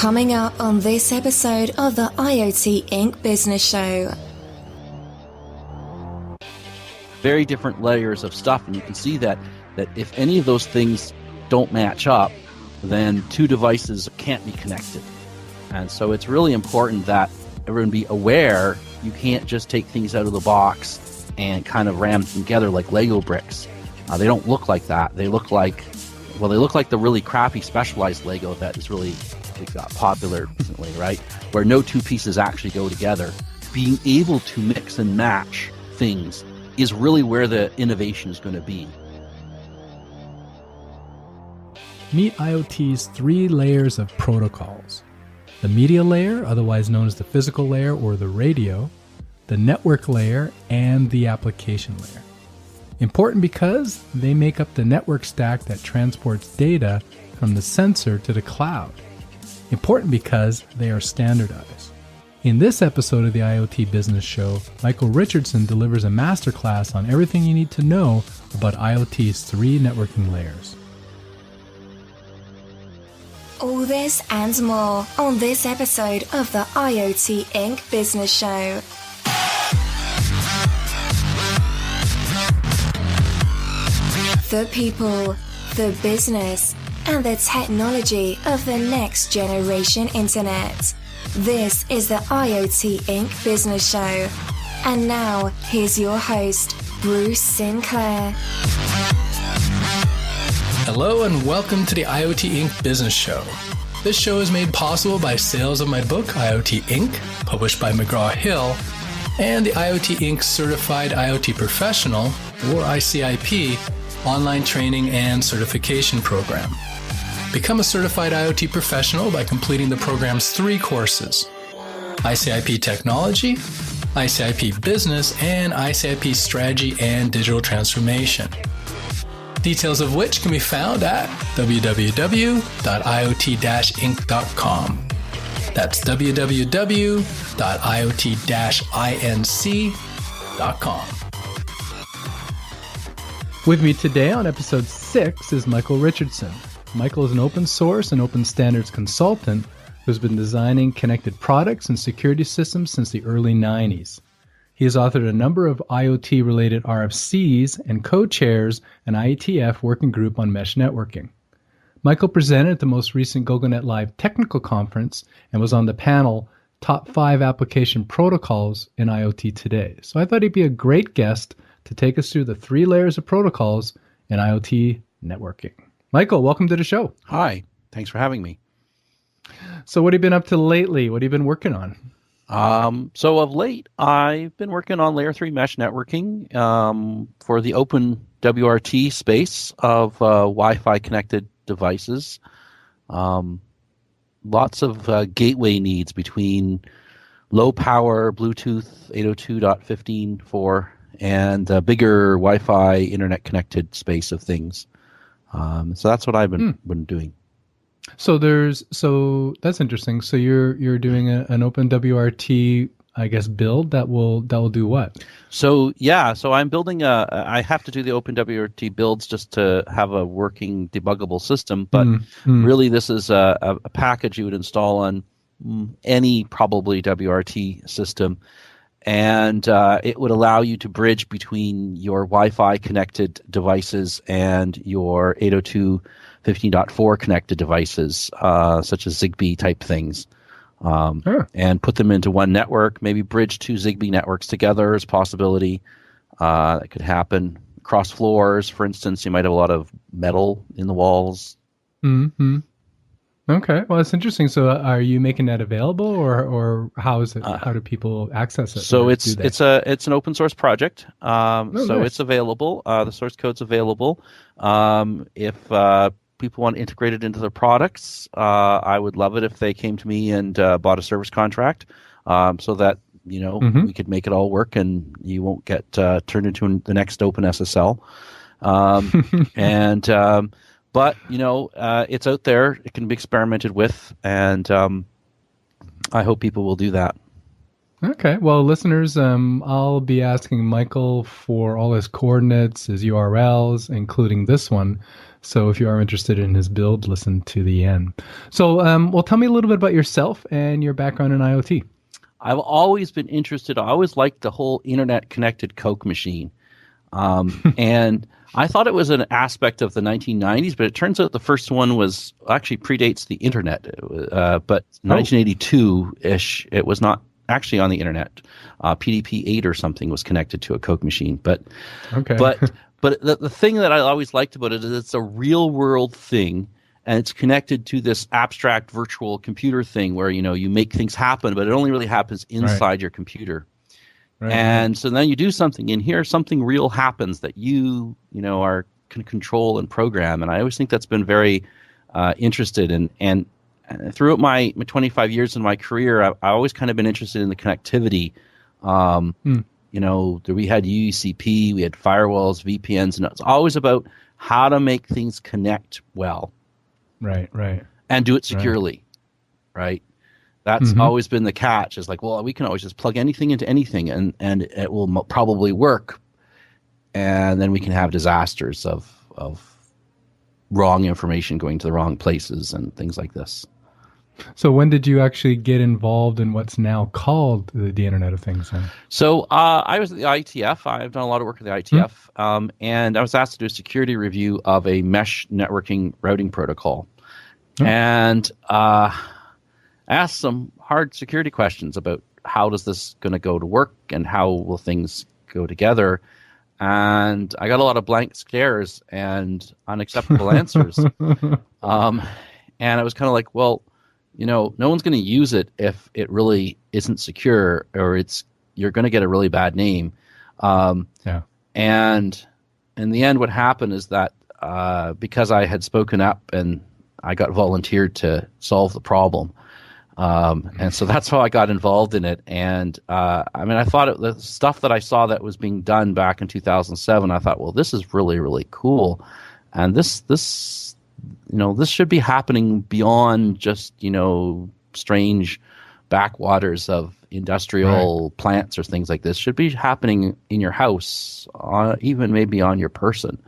Coming up on this episode of the IoT Inc. Business Show. Very different layers of stuff, and you can see that if any of those things don't match up, then two devices can't be connected. And so it's really important that everyone be aware you can't just take things out of the box and kind of ram them together like Lego bricks. They don't look like that. They look like the really crappy specialized Lego that is really got popular recently, right? Where no two pieces actually go together. Being able to mix and match things is really where the innovation is going to be. Meet IoT's three layers of protocols. The media layer, otherwise known as the physical layer or the radio, the network layer, and the application layer. Important because they make up the network stack that transports data from the sensor to the cloud. Important because they are standardized. In this episode of the IoT Business Show, Michael Richardson delivers a masterclass on everything you need to know about IoT's three networking layers. All this and more on this episode of the IoT Inc. Business Show. The people, the business, and the technology of the next generation internet. This is the IoT Inc. Business Show. And now, here's your host, Bruce Sinclair. Hello and welcome to the IoT Inc. Business Show. This show is made possible by sales of my book, IoT Inc., published by McGraw-Hill, and the IoT Inc. Certified IoT Professional, or ICIP, online training and certification program. Become a certified IoT professional by completing the program's three courses: ICIP Technology, ICIP Business, and ICIP Strategy and Digital Transformation. Details of which can be found at www.iot-inc.com. That's www.iot-inc.com. With me today on episode 6 is Michael Richardson. Michael is an open source and open standards consultant who's been designing connected products and security systems since the early 90s. He has authored a number of IoT-related RFCs and co-chairs an IETF working group on mesh networking. Michael presented at the most recent GoGoNet Live technical conference and was on the panel Top 5 Application Protocols in IoT Today. So I thought he'd be a great guest to take us through the three layers of protocols in IoT networking. Michael, welcome to the show. Hi, thanks for having me. So what have you been up to lately? What have you been working on? So of late, I've been working on layer 3 mesh networking for the OpenWRT space of Wi-Fi connected devices. Lots of gateway needs between low power Bluetooth 802.15.4 and the bigger Wi-Fi internet connected space of things. So that's what I've been doing. So that's interesting. So you're doing an OpenWRT, I guess, build that will do what? So I'm building I have to do the OpenWRT builds just to have a working debuggable system, but really this is a package you would install on any probably WRT system. And it would allow you to bridge between your Wi-Fi connected devices and your 802.15.4 connected devices, such as ZigBee type things, and put them into one network. Maybe bridge two ZigBee networks together is a possibility. That could happen. Across floors, for instance, you might have a lot of metal in the walls. Mm-hmm. Okay, well, it's interesting. So, are you making that available, or how is it? How do people access it? So it's an open source project. Nice. It's available. The source code's available. If people want to integrate it into their products, I would love it if they came to me and bought a service contract, so that we could make it all work and you won't get turned into the next OpenSSL. But, it's out there. It can be experimented with, and I hope people will do that. Okay. Well, listeners, I'll be asking Michael for all his coordinates, his URLs, including this one. So if you are interested in his build, listen to the end. So, well, tell me a little bit about yourself and your background in IoT. I've always been interested. I always liked the whole internet connected Coke machine. And I thought it was an aspect of the 1990s, but it turns out the first one was actually predates the internet. But 1982-ish, it was not actually on the internet. PDP-8 or something was connected to a Coke machine. But the thing that I always liked about it is it's a real world thing, and it's connected to this abstract virtual computer thing where you make things happen, but it only really happens inside your computer. Right. And so then you do something in here, something real happens that you can control and program. And I always think that's been very interested in. And throughout my 25 years in my career, I've always kind of been interested in the connectivity. We had UECP, we had firewalls, VPNs, and it's always about how to make things connect well. Right. And do it securely, right? That's always been the catch. Is like, well, we can always just plug anything into anything, and it will probably work. And then we can have disasters of wrong information going to the wrong places and things like this. So when did you actually get involved in what's now called the Internet of Things then? So I was at the IETF. I've done a lot of work at the IETF, and I was asked to do a security review of a mesh networking routing protocol. And I asked some hard security questions about how is this going to go to work and how will things go together. And I got a lot of blank stares and unacceptable answers. And I was kind of like, well, no one's going to use it if it really isn't secure, or you're going to get a really bad name. And in the end, what happened is that because I had spoken up and I got volunteered to solve the problem. And so that's how I got involved in it. And I thought the stuff that I saw that was being done back in 2007, I thought, well, this is really, really cool. And this should be happening beyond just, strange backwaters of industrial plants or things like this. Should be happening in your house, even maybe on your person,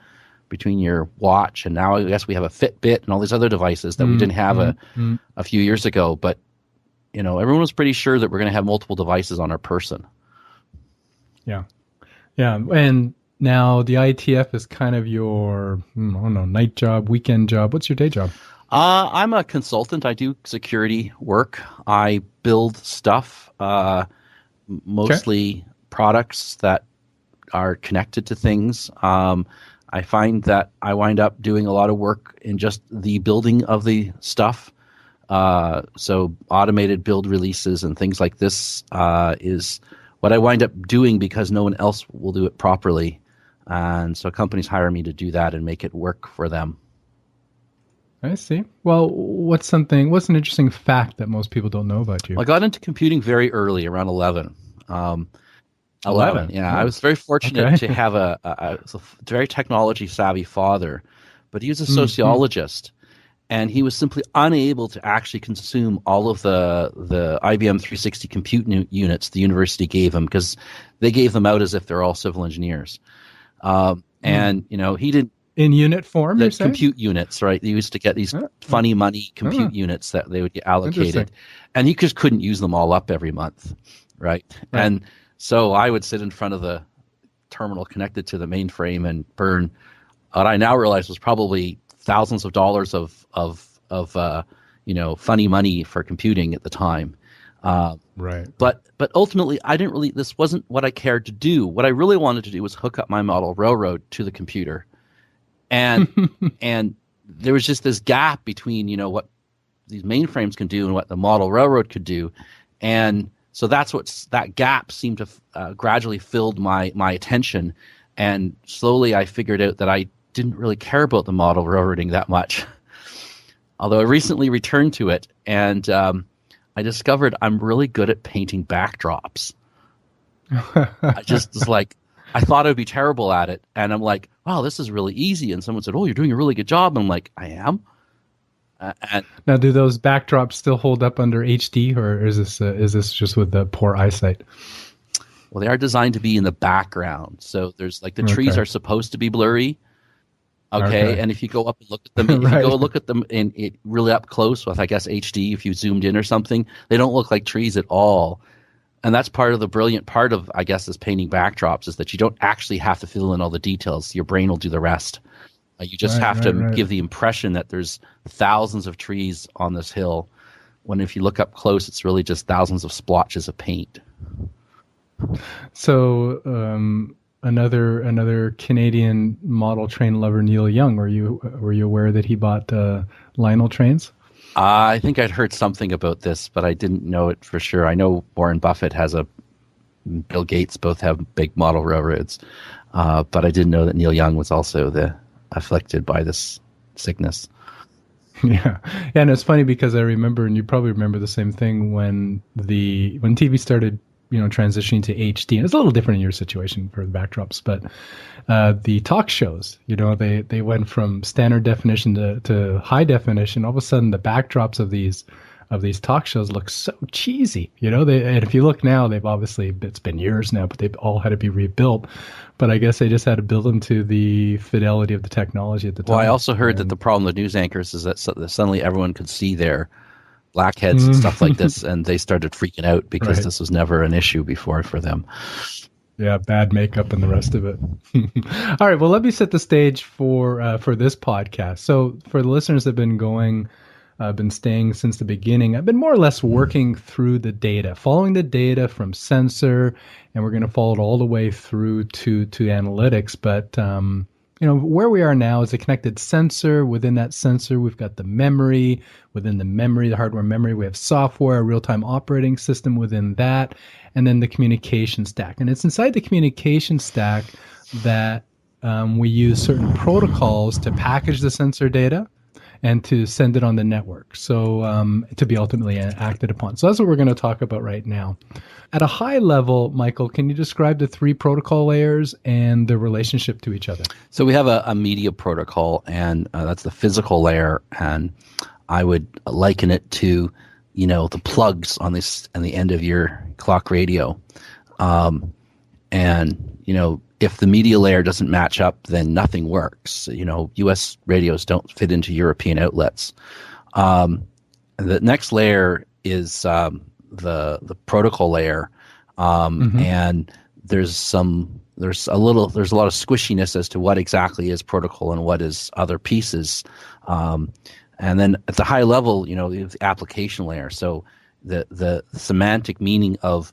between your watch. And now I guess we have a Fitbit and all these other devices that we didn't have a few years ago. But, everyone was pretty sure that we're going to have multiple devices on our person. Yeah. And now the IETF is kind of your, night job, weekend job. What's your day job? I'm a consultant. I do security work. I build stuff, mostly products that are connected to things. I find that I wind up doing a lot of work in just the building of the stuff. So automated build releases and things like this is what I wind up doing because no one else will do it properly. And so companies hire me to do that and make it work for them. I see. Well, what's an interesting fact that most people don't know about you? Well, I got into computing very early, around 11. 11, yeah. I was very fortunate to have a very technology savvy father, but he was a sociologist, and he was simply unable to actually consume all of the IBM 360 compute units the university gave him, because they gave them out as if they're all civil engineers. And he didn't. In unit form, the compute units, right? They used to get these funny money compute units that they would get allocated, and he just couldn't use them all up every month, right? And so I would sit in front of the terminal connected to the mainframe and burn what I now realize was probably thousands of dollars of funny money for computing at the time. But ultimately, this wasn't what I cared to do. What I really wanted to do was hook up my model railroad to the computer. And there was just this gap between, what these mainframes can do and what the model railroad could do. And so that gap seemed to gradually filled my attention. And slowly I figured out that I didn't really care about the model railroading that much. Although I recently returned to it, and I discovered I'm really good at painting backdrops. I just was like, I thought I would be terrible at it. And I'm like, wow, this is really easy. And someone said, oh, you're doing a really good job. And I'm like, I am. And Now, do those backdrops still hold up under HD, or is this just with the poor eyesight? well, they are designed to be in the background. So there's like the trees are supposed to be blurry. Okay. And if you go up and look at them, if you go look at them in it really up close with, I guess, HD, if you zoomed in or something, they don't look like trees at all. And that's part of the brilliant part of, I guess, this painting backdrops is that you don't actually have to fill in all the details. Your brain will do the rest. You just have to give the impression that there's thousands of trees on this hill, when if you look up close, it's really just thousands of splotches of paint. So another Canadian model train lover, Neil Young. Were you aware that he bought Lionel trains? I think I'd heard something about this, but I didn't know it for sure. I know Warren Buffett Bill Gates both have big model railroads, but I didn't know that Neil Young was also afflicted by this sickness. Yeah, and it's funny because I remember, and you probably remember the same thing when TV started, transitioning to HD. And it's a little different in your situation for the backdrops, but the talk shows, they went from standard definition to high definition. All of a sudden, the backdrops of these talk shows look so cheesy. And if you look now, it's been years now, but they've all had to be rebuilt. But I guess they just had to build them to the fidelity of the technology at the time. Well, I also heard that the problem with news anchors is that suddenly everyone could see their blackheads and stuff like this, and they started freaking out because this was never an issue before for them. Yeah, bad makeup and the rest of it. All right, well, let me set the stage for this podcast. So for the listeners that have been staying since the beginning, I've been more or less working through the data, following the data from sensor, and we're going to follow it all the way through to analytics. But where we are now is a connected sensor. Within that sensor, we've got the memory. Within the memory, the hardware memory, we have software, a real-time operating system within that, and then the communication stack. And it's inside the communication stack that we use certain protocols to package the sensor data and to send it on the network, so to be ultimately acted upon. So that's what we're going to talk about right now. At a high level, Michael, can you describe the three protocol layers and their relationship to each other? So we have a media protocol, and that's the physical layer, and I would liken it to, the plugs on the end of your clock radio. If the media layer doesn't match up, then nothing works. U.S. radios don't fit into European outlets. The next layer is the protocol layer, and there's a lot of squishiness as to what exactly is protocol and what is other pieces. And then at the high level, the application layer. So the semantic meaning of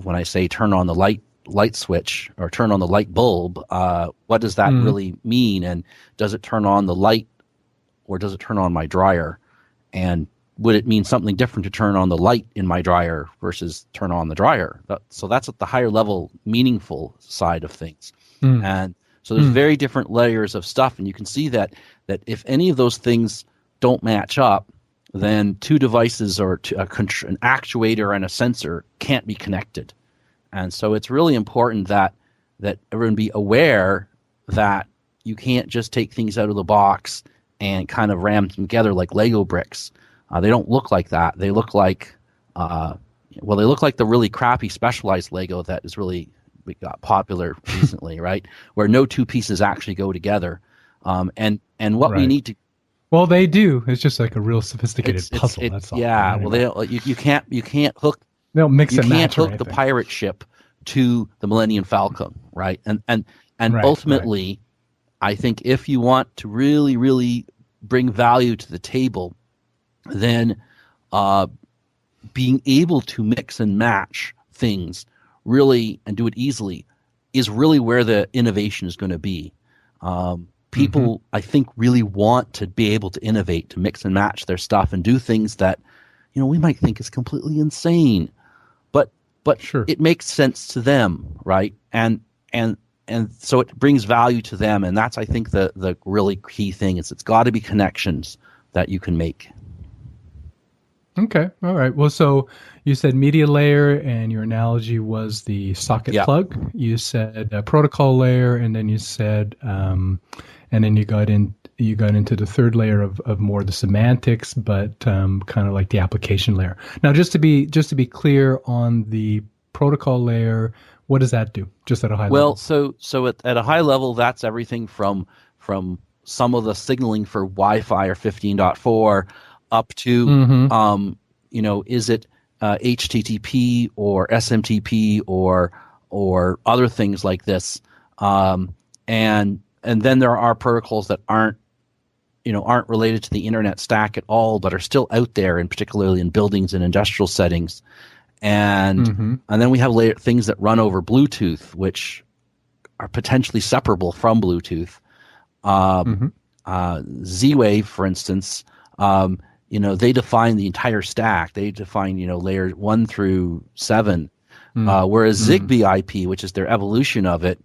when I say turn on the light switch or turn on the light bulb, what does that really mean? And does it turn on the light or does it turn on my dryer? And would it mean something different to turn on the light in my dryer versus turn on the dryer? So that's at the higher level, meaningful side of things. And so there's very different layers of stuff. And you can see that if any of those things don't match up, then two devices or an actuator and a sensor can't be connected. And so it's really important that everyone be aware that you can't just take things out of the box and kind of ram them together like Lego bricks. They don't look like that. They look like they look like the really crappy specialized Lego that is really got popular recently, right? Where no two pieces actually go together. And what we need to. Well, they do. It's just like a real sophisticated puzzle. That's all. Yeah. Anyway. Well, you can't hook. They don't mix and match. You can't hook the pirate ship to the Millennium Falcon, right? And ultimately, I think if you want to really, really bring value to the table, then being able to mix and match things really and do it easily is really where the innovation is going to be. People, I think, really want to be able to innovate, to mix and match their stuff and do things that, we might think is completely insane, but sure, it makes sense to them, right? And so it brings value to them, and that's, I think, the really key thing is it's got to be connections that you can make. Okay, all right. Well, so you said media layer, and your analogy was the socket plug. You said a protocol layer, and then you said, and then you got you got into the third layer of more the semantics, but kind of like the application layer. Now, just to be clear on the protocol layer, what does that do? Just at a high level. Well, so at a high level, that's everything from some of the signaling for Wi-Fi or 15.4 up to is it HTTP or SMTP or other things like this, and then there are protocols that aren't related to the internet stack at all, but are still out there, and particularly in buildings and industrial settings. And then we have things that run over Bluetooth, which are potentially separable from Bluetooth. Z-Wave, for instance, they define the entire stack. They define layers 1 through 7, whereas ZigBee IP, which is their evolution of it,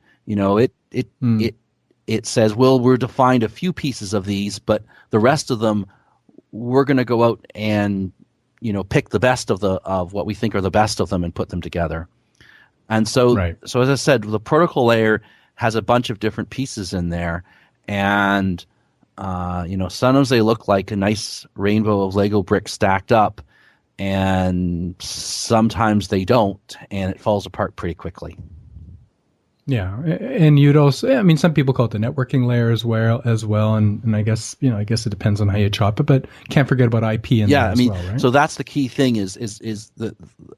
it says, well, we're defined a few pieces of these, but the rest of them we're going to go out and pick the best of what we think are the best of them and put them together. And so as I said, the protocol layer has a bunch of different pieces in there, and sometimes they look like a nice rainbow of Lego bricks stacked up, and sometimes they don't, and it falls apart pretty quickly. Yeah, and you'd also, some people call it the networking layer as well, and I guess it depends on how you chop it, but can't forget about IP in there as well, right? So that's the key thing is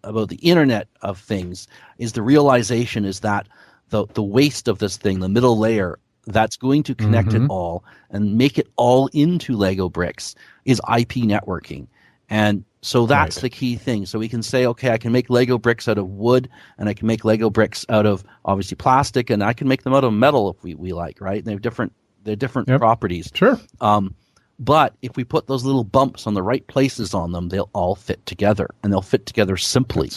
about the Internet of Things, is the realization is that the waste of this thing, the middle layer that's going to connect it all and make it all into Lego bricks, is IP networking. And so that's the key thing. So we can say, okay, I can make Lego bricks out of wood, and I can make Lego bricks out of obviously plastic, and I can make them out of metal if we like, right? And they're different properties. Sure. But if we put those little bumps on the right places on them, they'll all fit together, and they'll fit together simply.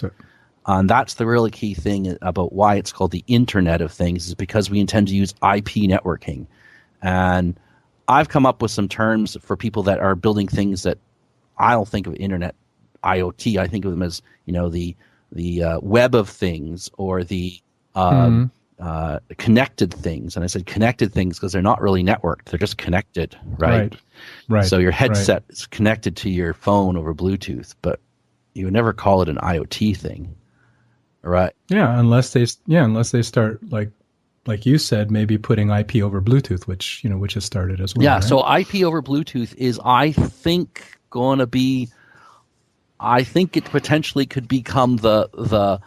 And that's the really key thing about why it's called the Internet of Things, is because we intend to use IP networking. And I've come up with some terms for people that are building things that I don't think of Internet IoT. I think of them as the web of things, or the connected things. And I said connected things because they're not really networked; they're just connected, right? So your headset is connected to your phone over Bluetooth, but you would never call it an IoT thing, right? Yeah, unless they start like you said, maybe putting IP over Bluetooth, which has started as well. Yeah, right? So IP over Bluetooth is, I think it potentially could become the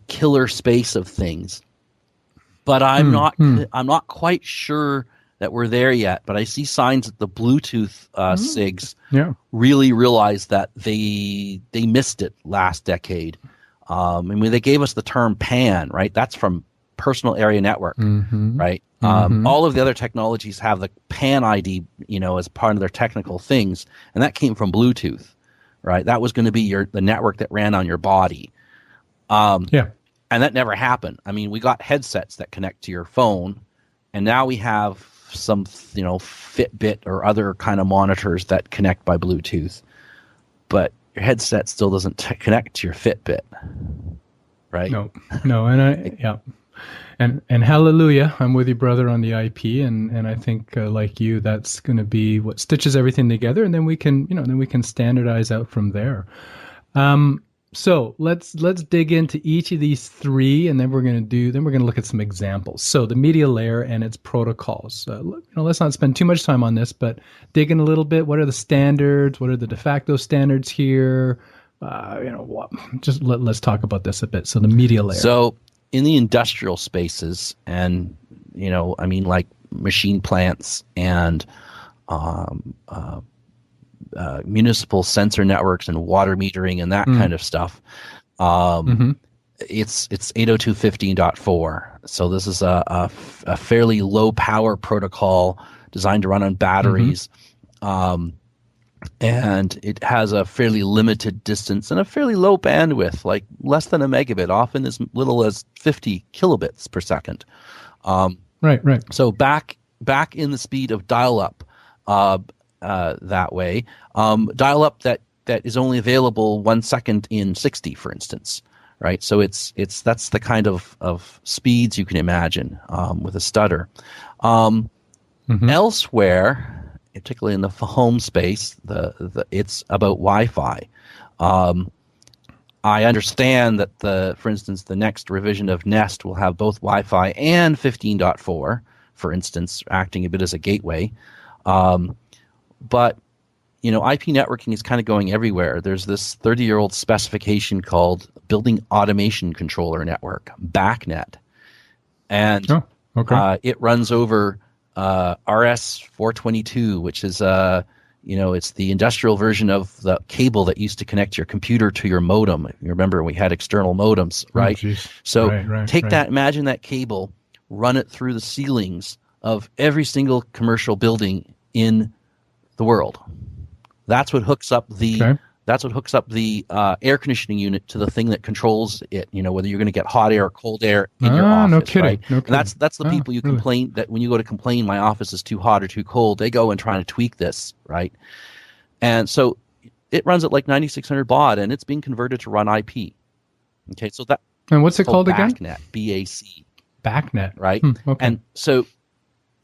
killer space of things, but I'm not quite sure that we're there yet. But I see signs that the Bluetooth SIGs really realized that they missed it last decade. They gave us the term PAN, right? That's from Personal Area Network, right? All of the other technologies have the PAN ID, as part of their technical things, and that came from Bluetooth, right? That was going to be the network that ran on your body. And that never happened. We got headsets that connect to your phone, and now we have some, Fitbit or other kind of monitors that connect by Bluetooth, but your headset still doesn't connect to your Fitbit, right? No, and hallelujah, I'm with you, brother, on the IP, and I think like you, that's going to be what stitches everything together, and then we can standardize out from there. So let's dig into each of these three, and then we're going to look at some examples. So the media layer and its protocols. Let's not spend too much time on this, but dig in a little bit. What are the standards? What are the de facto standards here? Let's talk about this a bit. So the media layer. So in the industrial spaces, and like machine plants and municipal sensor networks and water metering and that kind of stuff. It's 802.15.4. So this is a fairly low power protocol designed to run on batteries. And it has a fairly limited distance and a fairly low bandwidth, like less than a megabit, often as little as 50 kilobits per second. Right. So back in the speed of dial-up, that way. Dial-up that is only available 1 second in 60, for instance, right? So that's the kind of speeds you can imagine with a stutter. Elsewhere, particularly in the home space, it's about Wi-Fi. I understand that for instance, the next revision of Nest will have both Wi-Fi and 15.4, for instance, acting a bit as a gateway. But IP networking is kind of going everywhere. There's this 30-year-old specification called Building Automation Controller Network, BACnet, and it runs over RS-422, which is it's the industrial version of the cable that used to connect your computer to your modem. You remember we had external modems, right? Take that, imagine that cable, run it through the ceilings of every single commercial building in the world. That's what hooks up the air conditioning unit to the thing that controls it. Whether you're going to get hot air or cold air in your office. No kidding. Right? No kidding. And that's the people you complain that when you go to complain, my office is too hot or too cold. They go and try to tweak this, right? And so it runs at like 9600 baud, and it's being converted to run IP. Okay, so that. And what's it called again? BACnet, BAC. BACnet, right? Okay. And so,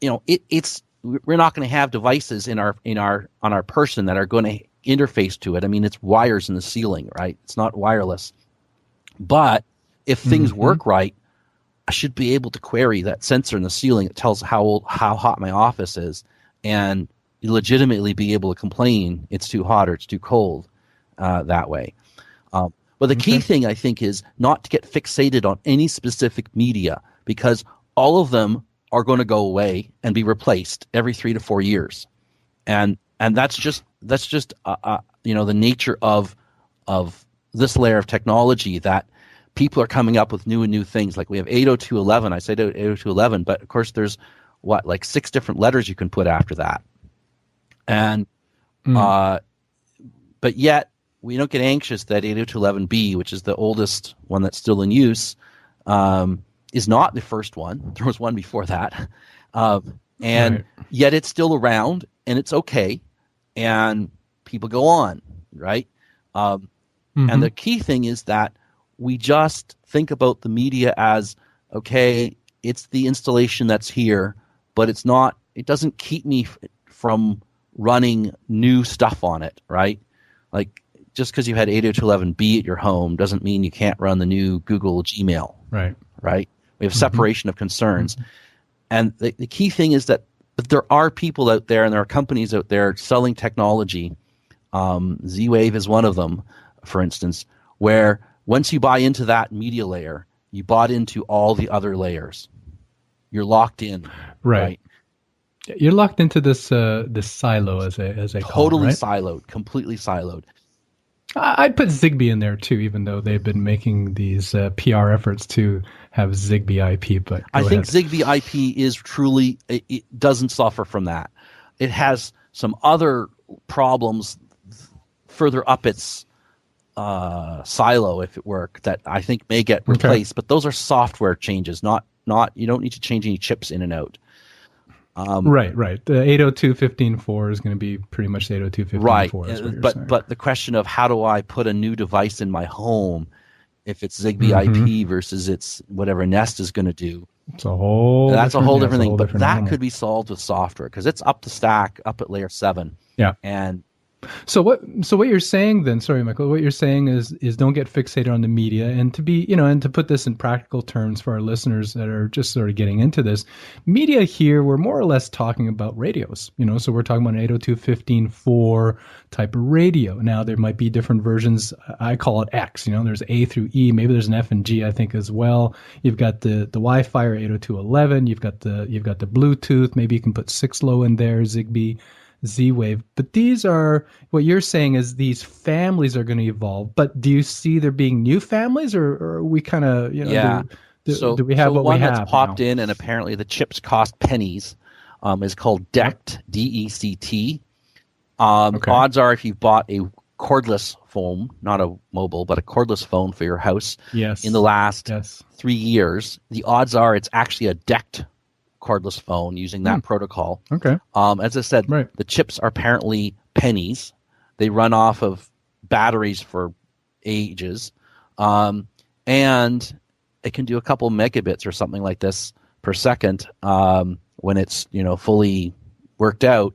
it's. We're not going to have devices on our person that are going to interface to it. I mean, it's wires in the ceiling, right? It's not wireless. But if things work right, I should be able to query that sensor in the ceiling that tells how hot my office is, and legitimately be able to complain it's too hot or it's too cold that way. But the key thing, I think, is not to get fixated on any specific media, because all of them are going to go away and be replaced every 3 to 4 years, and that's just the nature of this layer of technology, that people are coming up with new things. Like we have 802.11. I said 802.11, but of course there's like 6 different letters you can put after that, and but yet we don't get anxious that 802.11b, which is the oldest one that's still in use, is not the first one. There was one before that. And yet it's still around, and it's okay, and people go on, right? And the key thing is that we just think about the media as, okay, it's the installation that's here, but it doesn't keep me from running new stuff on it, right? Like, just because you had 802.11b at your home doesn't mean you can't run the new Google Gmail. Right? We have separation of concerns. And the key thing is that there are people out there and there are companies out there selling technology. Z-Wave is one of them, for instance, where once you buy into that media layer, you bought into all the other layers. You're locked in. Right? You're locked into this silo, as I call it, right? Siloed, completely siloed. I'd put ZigBee in there too, even though they've been making these PR efforts to have ZigBee IP. But I think ZigBee IP is truly, it doesn't suffer from that. It has some other problems further up its silo, if it were, that I think may get replaced. But those are software changes, not you don't need to change any chips in and out. Right. The 802.15.4 is going to be pretty much the 802.15.4. Right, but the question of how do I put a new device in my home, if it's ZigBee IP versus it's whatever Nest is going to do, that's a whole different thing. But that could be solved with software, because it's up the stack, up at layer 7. Yeah, and. So what you're saying then, sorry, Michael, what you're saying is don't get fixated on the media, and to be, and to put this in practical terms for our listeners that are just sort of getting into this, media here, we're more or less talking about radios, so we're talking about an 802.15.4 type of radio. Now there might be different versions. I call it X, there's A through E, maybe there's an F and G, I think, as well. You've got the Wi-Fi or 802.11, you've got the Bluetooth, maybe you can put 6 low in there, ZigBee, Z-Wave. But these are, what you're saying is these families are going to evolve. But do you see there being new families, or are we kind of, do we have what we have? One that's popped in, and apparently the chips cost pennies, is called DECT, D-E-C-T. Odds are, if you've bought a cordless phone, not a mobile, but a cordless phone for your house in the last 3 years, the odds are it's actually a DECT cordless phone using that protocol. As I said, the chips are apparently pennies. They run off of batteries for ages, and it can do a couple megabits or something like this per second, when it's fully worked out,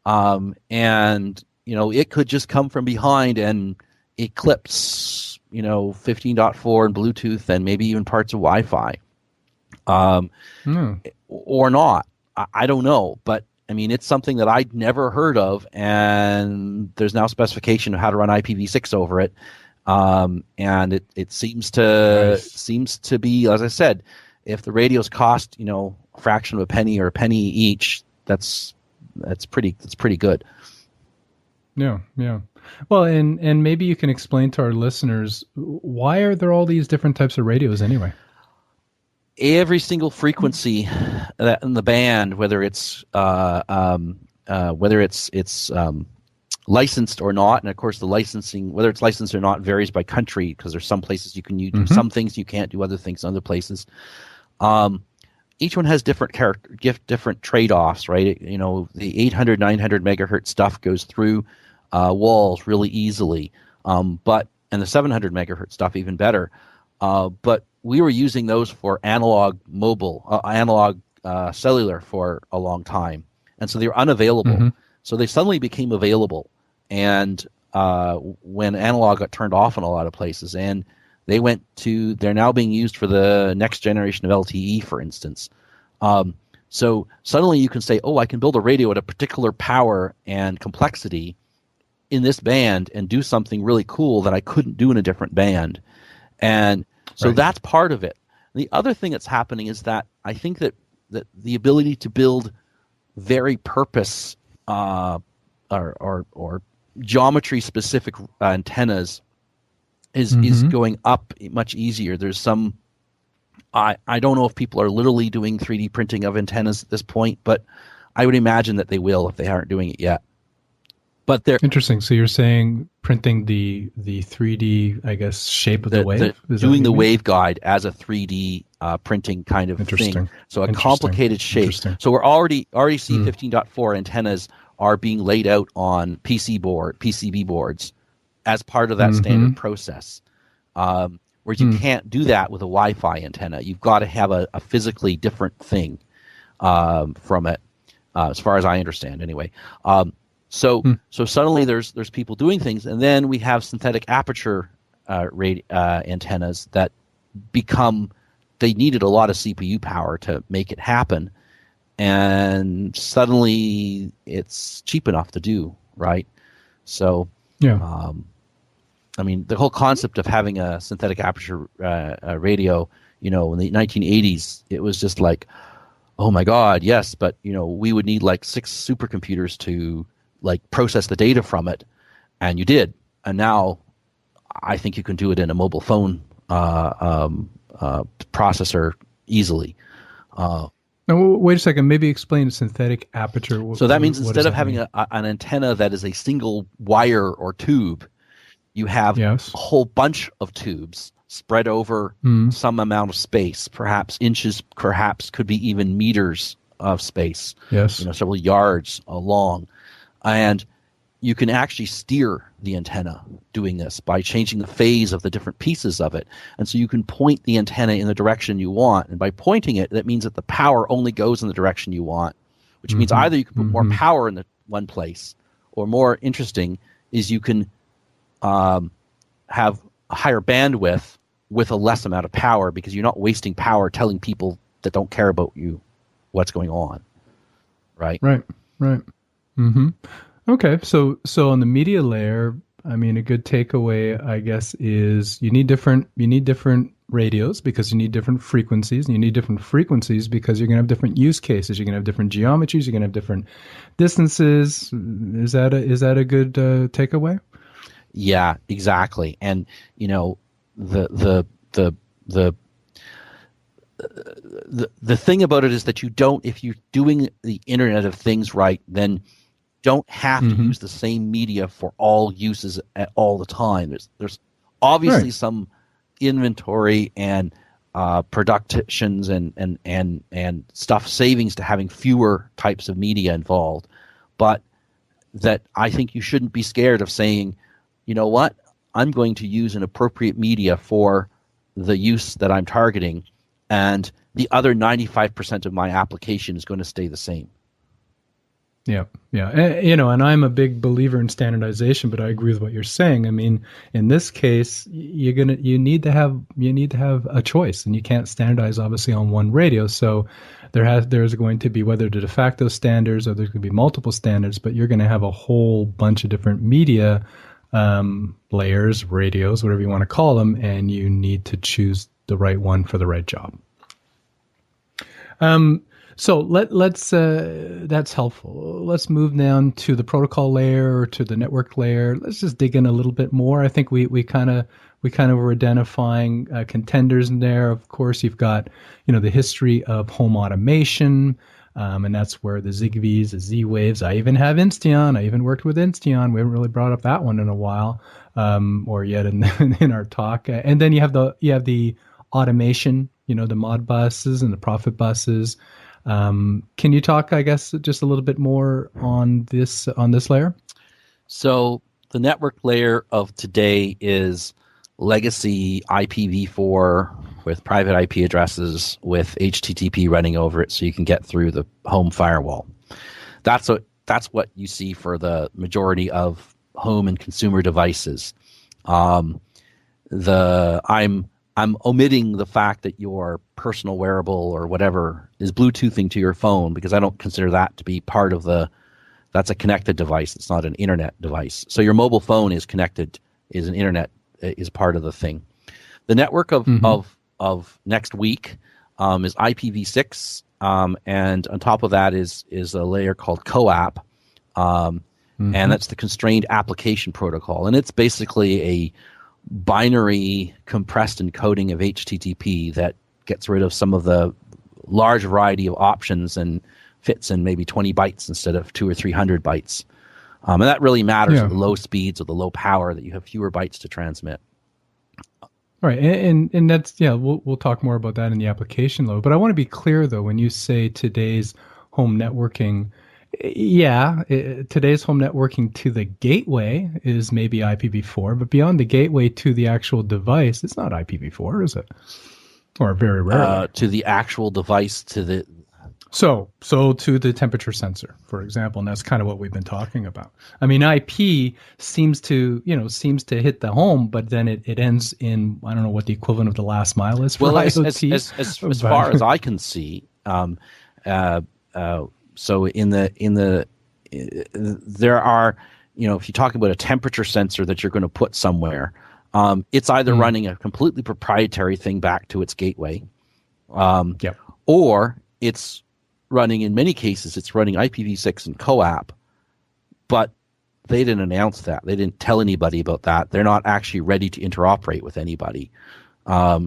and it could just come from behind and eclipse 15.4 and Bluetooth and maybe even parts of Wi-Fi, or not. I don't know, but I mean, it's something that I'd never heard of, and there's now specification of how to run IPv6 over it, and it seems to be, as I said, if the radios cost a fraction of a penny or a penny each, that's pretty good. Yeah. Well, and maybe you can explain to our listeners, why are there all these different types of radios anyway? Every single frequency in the band, whether it's licensed or not, and of course the licensing, whether it's licensed or not, varies by country, because there's some places you can do some things, you can't do other things in other places. Each one has different different trade-offs, right? The 800, 900 megahertz stuff goes through walls really easily, and the 700 megahertz stuff even better. But we were using those for analog cellular for a long time, and so they were unavailable. So they suddenly became available, and when analog got turned off in a lot of places, and they're now being used for the next generation of LTE, for instance. So suddenly you can say, I can build a radio at a particular power and complexity in this band and do something really cool that I couldn't do in a different band. And so that's part of it. The other thing that's happening is that I think that the ability to build very purpose or geometry specific antennas is going up much easier. There's some, I don't know if people are literally doing 3D printing of antennas at this point, but I would imagine that they will if they aren't doing it yet. But they're interesting. So you're saying printing the 3D, I guess, shape of the wave? Doing the waveguide as a 3D printing kind of thing. So a complicated shape. So we're already see 15.4 antennas are being laid out on PCB boards as part of that standard process. Where you can't do that with a Wi-Fi antenna. You've got to have a physically different thing from it, as far as I understand anyway. So suddenly there's people doing things, and then we have synthetic aperture antennas that they needed a lot of CPU power to make it happen, and suddenly it's cheap enough to do, right? So I mean, the whole concept of having a synthetic aperture radio, in the 1980s, it was just like, oh my God, yes, but we would need like 6 supercomputers to process the data from it, and you did. And now I think you can do it in a mobile phone processor easily. Now, wait a second. Maybe explain synthetic aperture. So that means instead of having an antenna that is a single wire or tube, you have a whole bunch of tubes spread over some amount of space, perhaps inches, perhaps could be even meters of space. Yes, several yards long. And you can actually steer the antenna doing this by changing the phase of the different pieces of it. And so you can point the antenna in the direction you want. And by pointing it, that means that the power only goes in the direction you want, which means either you can put more power in the one place, or more interesting is you can have a higher bandwidth with a less amount of power, because you're not wasting power telling people that don't care about you what's going on. Right. Okay, so on the media layer, I mean, a good takeaway, I guess, is you need different radios because you need different frequencies, and you need different frequencies because you're going to have different use cases. You're going to have different geometries. You're going to have different distances. Is that a good takeaway? Yeah, exactly. And the thing about it is that if you're doing the Internet of Things right, then don't have to use the same media for all uses at all the time. There's obviously some inventory and productions and stuff savings to having fewer types of media involved, but that I think you shouldn't be scared of saying, you know what, I'm going to use an appropriate media for the use that I'm targeting, and the other 95% of my application is going to stay the same. Yeah. And I'm a big believer in standardization, but I agree with what you're saying. I mean, in this case, you need to have a choice, and you can't standardize obviously on one radio. So there's going to be, whether the de facto standards or there's going to be multiple standards, but you're going to have a whole bunch of different media layers, radios, whatever you want to call them, and you need to choose the right one for the right job. So let's that's helpful. Let's move down to the protocol layer or to the network layer. Let's just dig in a little bit more. I think we kind of were identifying contenders in there. Of course, you've got the history of home automation, and that's where the ZigBees, the Z-Waves. I even have Insteon. I even worked with Insteon. We haven't really brought up that one in a while, or yet in our talk. And then you have the automation. The mod buses and the profit buses. Can you talk, I guess, just a little bit more on this layer? So the network layer of today is legacy IPv4 with private IP addresses with HTTP running over it, so you can get through the home firewall. That's what you see for the majority of home and consumer devices. I'm omitting the fact that your personal wearable or whatever is Bluetoothing to your phone, because I don't consider that to be part of that's a connected device. It's not an internet device. So your mobile phone is connected, is an internet, is part of the thing. The network of next week is IPv6, and on top of that is a layer called CoAP, and that's the Constrained Application Protocol, and it's basically a binary compressed encoding of HTTP that gets rid of some of the large variety of options and fits in maybe 20 bytes instead of 200 or 300 bytes. And that really matters at the low speeds or the low power, that you have fewer bytes to transmit. Right, and that's we'll talk more about that in the application level. But I want to be clear though, when you say today's home networking. Today's home networking to the gateway is maybe IPv4, but beyond the gateway to the actual device, it's not IPv4, is it? Or very rarely. To the actual device, to the... So to the temperature sensor, for example, and that's kind of what we've been talking about. I mean, IP seems to hit the home, but then it ends in, I don't know what the equivalent of the last mile is for IoT. As far as I can see, so there are, if you talk about a temperature sensor that you're going to put somewhere, it's either running a completely proprietary thing back to its gateway, or it's running, in many cases, it's running IPv6 and CoAP, but they didn't announce that. They didn't tell anybody about that. They're not actually ready to interoperate with anybody.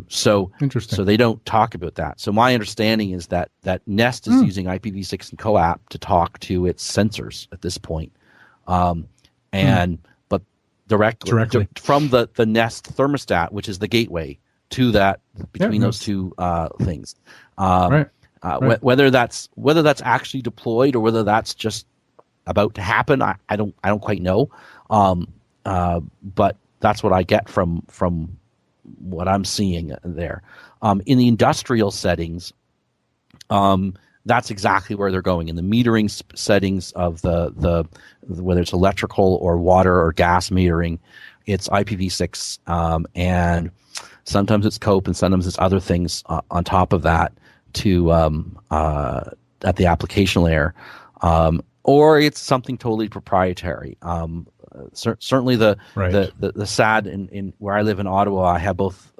So they don't talk about that. So my understanding is that Nest is using IPv6 and CoAP to talk to its sensors at this point, but directly from the Nest thermostat, which is the gateway to that between those two things. Whether that's actually deployed or whether that's just about to happen, I don't quite know. But that's what I get from what I'm seeing there. In the industrial settings, that's exactly where they're going. In the metering settings of the whether it's electrical or water or gas metering, it's IPv6, and sometimes it's COPE and sometimes it's other things on top of that to at the application layer, or it's something totally proprietary. Certainly the SAD in where I live in Ottawa, I have both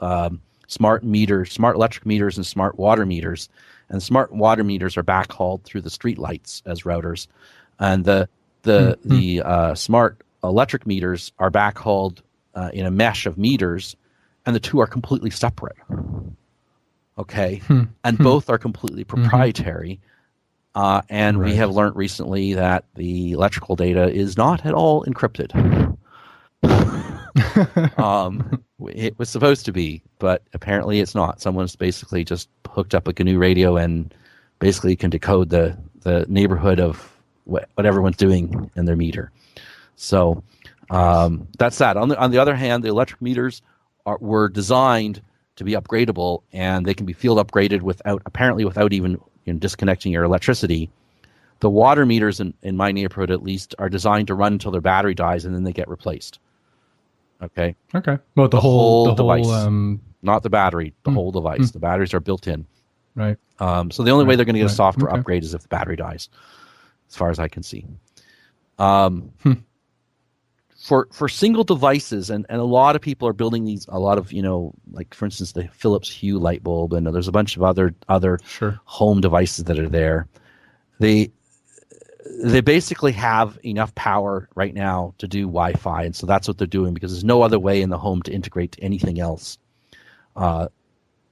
smart electric meters and smart water meters, and smart water meters are backhauled through the street lights as routers, and the smart electric meters are backhauled in a mesh of meters, and the two are completely separate. Okay, and both are completely proprietary. And we have learned recently that the electrical data is not at all encrypted. It was supposed to be, but apparently it's not. Someone's basically just hooked up a GNU radio and basically can decode the neighborhood of what everyone's doing in their meter. So that's that. On the other hand, the electric meters were designed to be upgradable, and they can be field upgraded without even disconnecting your electricity. The water meters in my neighborhood, at least, are designed to run until their battery dies, and then they get replaced. Okay. Well, the whole device, not the battery. The whole device. The batteries are built in. Right. So the only way they're going to get a software upgrade is if the battery dies, as far as I can see. For single devices, and a lot of people are building these. A lot of like for instance, the Philips Hue light bulb, and there's a bunch of other home devices that are there. They basically have enough power right now to do Wi-Fi, and so that's what they're doing because there's no other way in the home to integrate to anything else. And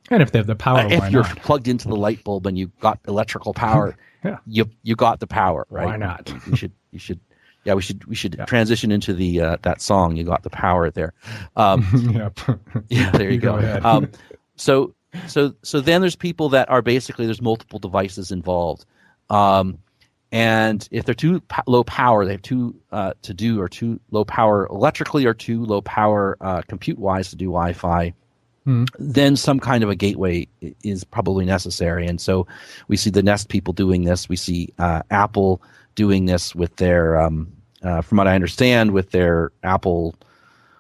if they have the power, if you're plugged into the light bulb and you got electrical power, you got the power, right? Why not? You should. Yeah, we should transition into the that song. You got the power there. Yeah, there you go. So then there's people that are basically there's multiple devices involved, and if they're too low power, they have too low power electrically or too low power compute wise to do Wi-Fi. Then some kind of a gateway is probably necessary, and so we see the Nest people doing this. We see Apple doing this with their, from what I understand, with their Apple,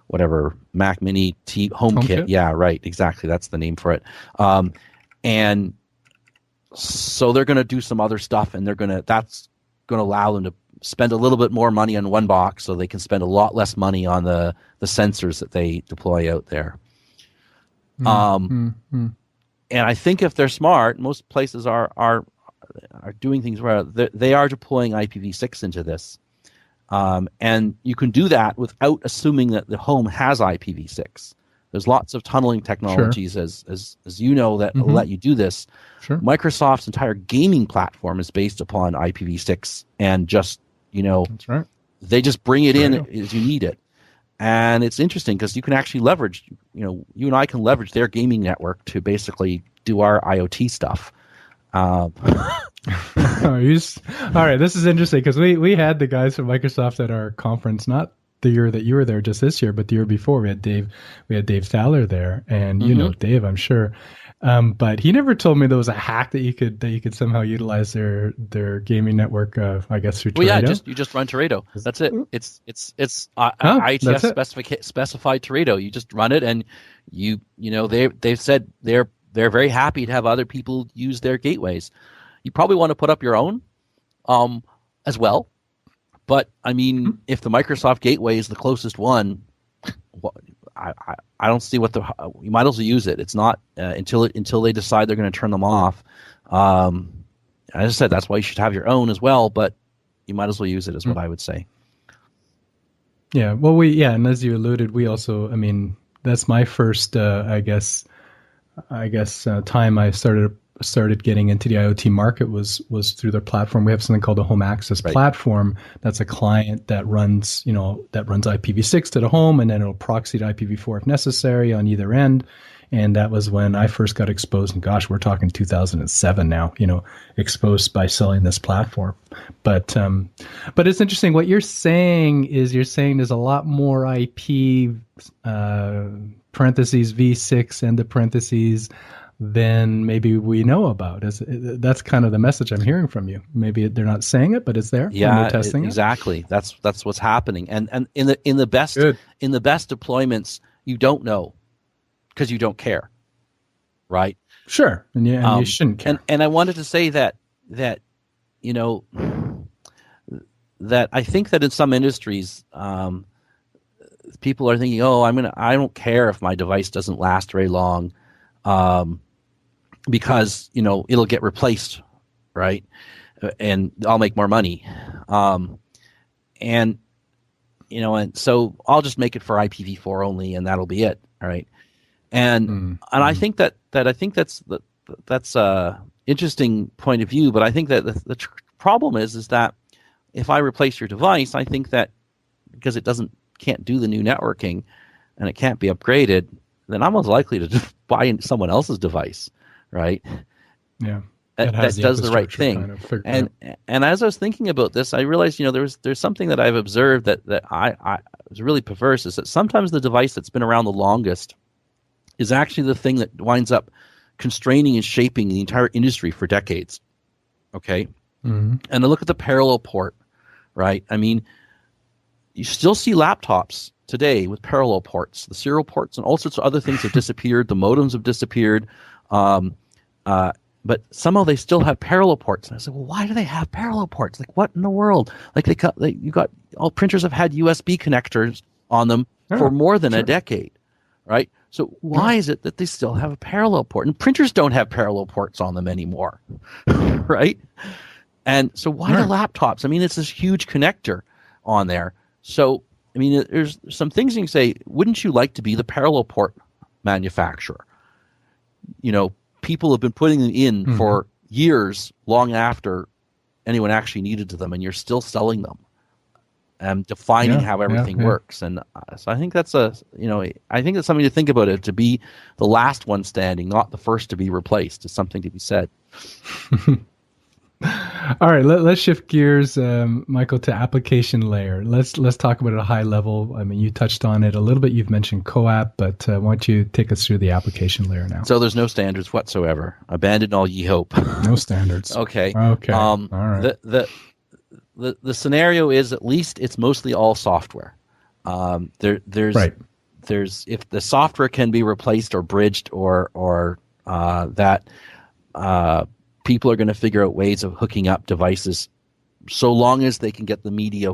whatever, Mac Mini HomeKit. Yeah, right, exactly. That's the name for it. And so they're going to do some other stuff, and that's going to allow them to spend a little bit more money on one box, so they can spend a lot less money on the sensors that they deploy out there. And I think if they're smart, most places are doing things where they are deploying IPv6 into this, and you can do that without assuming that the home has IPv6. There's lots of tunneling technologies, as you know, that will let you do this. Microsoft's entire gaming platform is based upon IPv6, and just that's right. They just bring it in as you need it. And it's interesting because you can actually leverage, you and I can leverage their gaming network to basically do our IoT stuff. All right, this is interesting because we had the guys from Microsoft at our conference, not the year that you were there, just this year, but the year before. We had Dave Thaler there, and you know Dave, I'm sure. But he never told me there was a hack that you could somehow utilize their gaming network. I guess through Teredo. Well, yeah, you just run Teredo. That's it. It's IETF specified Teredo. You just run it, and they've said they're very happy to have other people use their gateways. You probably want to put up your own, as well. But I mean, if the Microsoft gateway is the closest one, I don't see you might as well use it. It's not until they decide they're going to turn them off. As I said, that's why you should have your own as well. But you might as well use it, is what I would say. Yeah. Well, and as you alluded, we also. I mean, that's my first. I guess time I started getting into the IoT market was through their platform. We have something called a home access platform. That's a client that runs IPv6 to the home, and then it'll proxy to IPv4 if necessary on either end. And that was when I first got exposed. And gosh, we're talking 2007 now. Exposed by selling this platform. But it's interesting. What you're saying is there's a lot more IP parentheses v6 and the parentheses than maybe we know about. That's kind of the message I'm hearing from you. Maybe they're not saying it, but it's there. Yeah, they're testing exactly. That's what's happening. And in the best deployments, you don't know because you don't care, right? Sure, and you shouldn't care. And I wanted to say that I think that in some industries, people are thinking, I don't care if my device doesn't last very long. Because it'll get replaced, right? And I'll make more money, and so I'll just make it for IPv4 only, and that'll be it, all right? And I think that's a interesting point of view, but I think that the problem is that if I replace your device, I think that because it can't do the new networking, and it can't be upgraded, then I'm most likely to just buy someone else's device, right? Yeah, that does the right thing. Kind of and as I was thinking about this, I realized there's something that I've observed that I was really perverse, is that sometimes the device that's been around the longest is actually the thing that winds up constraining and shaping the entire industry for decades. Okay? Mm-hmm. And I look at the parallel port, right? I mean, you still see laptops today with parallel ports. The serial ports and all sorts of other things have disappeared. The modems have disappeared. But somehow they still have parallel ports. And I said, well, why do they have parallel ports? Like, what in the world? Like, you got all printers have had USB connectors on them for more than a decade, right? So why is it that they still have a parallel port? And printers don't have parallel ports on them anymore, right? And so why the laptops? I mean, it's this huge connector on there. So, I mean, there's some things you can say, wouldn't you like to be the parallel port manufacturer? You know, people have been putting them in for years, long after anyone actually needed them, and you're still selling them and defining how everything works. And so I think that's I think that's something to think about. It to be the last one standing, not the first to be replaced, is something to be said. All right, let's shift gears, Michael, to application layer. Let's talk about it at a high level. I mean, you touched on it a little bit. You've mentioned CoAP, but why don't you take us through the application layer now? So there's no standards whatsoever. Abandon all ye hope. No standards. Okay. All right. The scenario is, at least it's mostly all software. There's if the software can be replaced or bridged or that. People are going to figure out ways of hooking up devices so long as they can get the media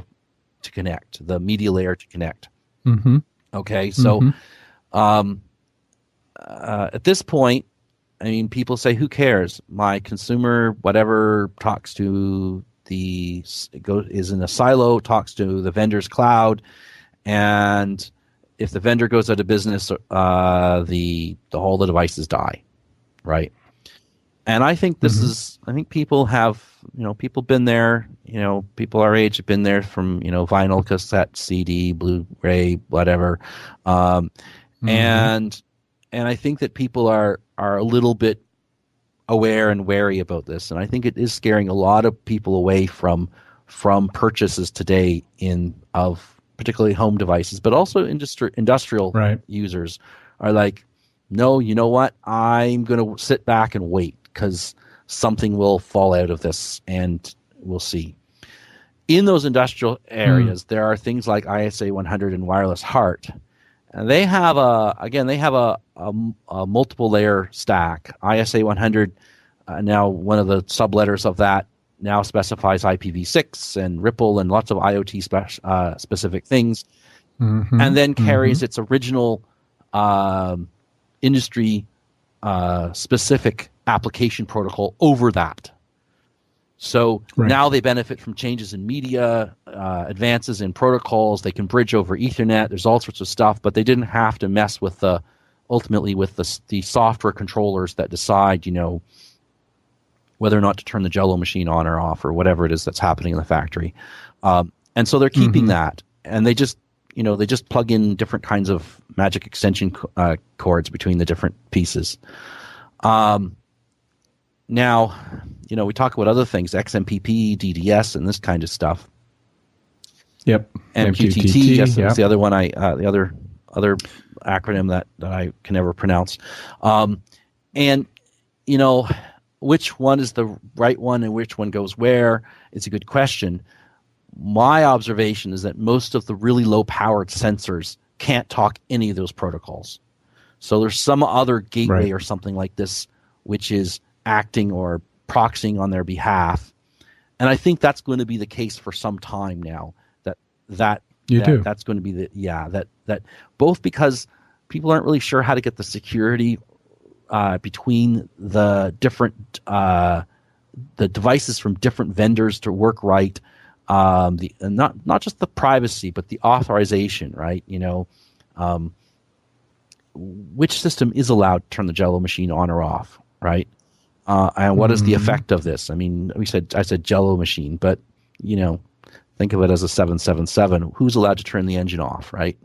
to connect, the media layer to connect. Mm-hmm. Okay, so at this point, I mean, people say, who cares? My consumer, whatever, talks to is in a silo, talks to the vendor's cloud, and if the vendor goes out of business, all the devices die, right? And I think this is, I think people have, people been there, people our age have been there from, vinyl, cassette, CD, Blu-ray, whatever. And I think that people are a little bit aware and wary about this. And I think it is scaring a lot of people away from purchases today of particularly home devices, but also industrial users are like, no, you know what? I'm going to sit back and wait, because something will fall out of this, and we'll see. In those industrial areas, there are things like ISA 100 and wireless HART. And they have a multiple layer stack. ISA 100, now one of the subletters of that now specifies IPv6 and Ripple and lots of IoT specific things, and then carries its original industry specific application protocol over that. So now they benefit from changes in media, advances in protocols. They can bridge over Ethernet. There's all sorts of stuff, but they didn't have to mess with the software controllers that decide, whether or not to turn the Jello machine on or off, or whatever it is that's happening in the factory. And so they're keeping that, and they just plug in different kinds of magic extension cords between the different pieces. Now, we talk about other things, XMPP, DDS, and this kind of stuff. Yep. MQTT, yes, that's the other one. The other acronym that I can never pronounce. And which one is the right one and which one goes where? It's a good question. My observation is that most of the really low-powered sensors can't talk any of those protocols. So there's some other gateway or something like this which is acting or proxying on their behalf. And I think that's going to be the case for some time now. That's going to be that both because people aren't really sure how to get the security between the different the devices from different vendors to work right. Not just the privacy, but the authorization, right? Which system is allowed to turn the Jello machine on or off, right? And what is the effect of this? I mean, I said Jello machine, but think of it as a 777. Who's allowed to turn the engine off, right?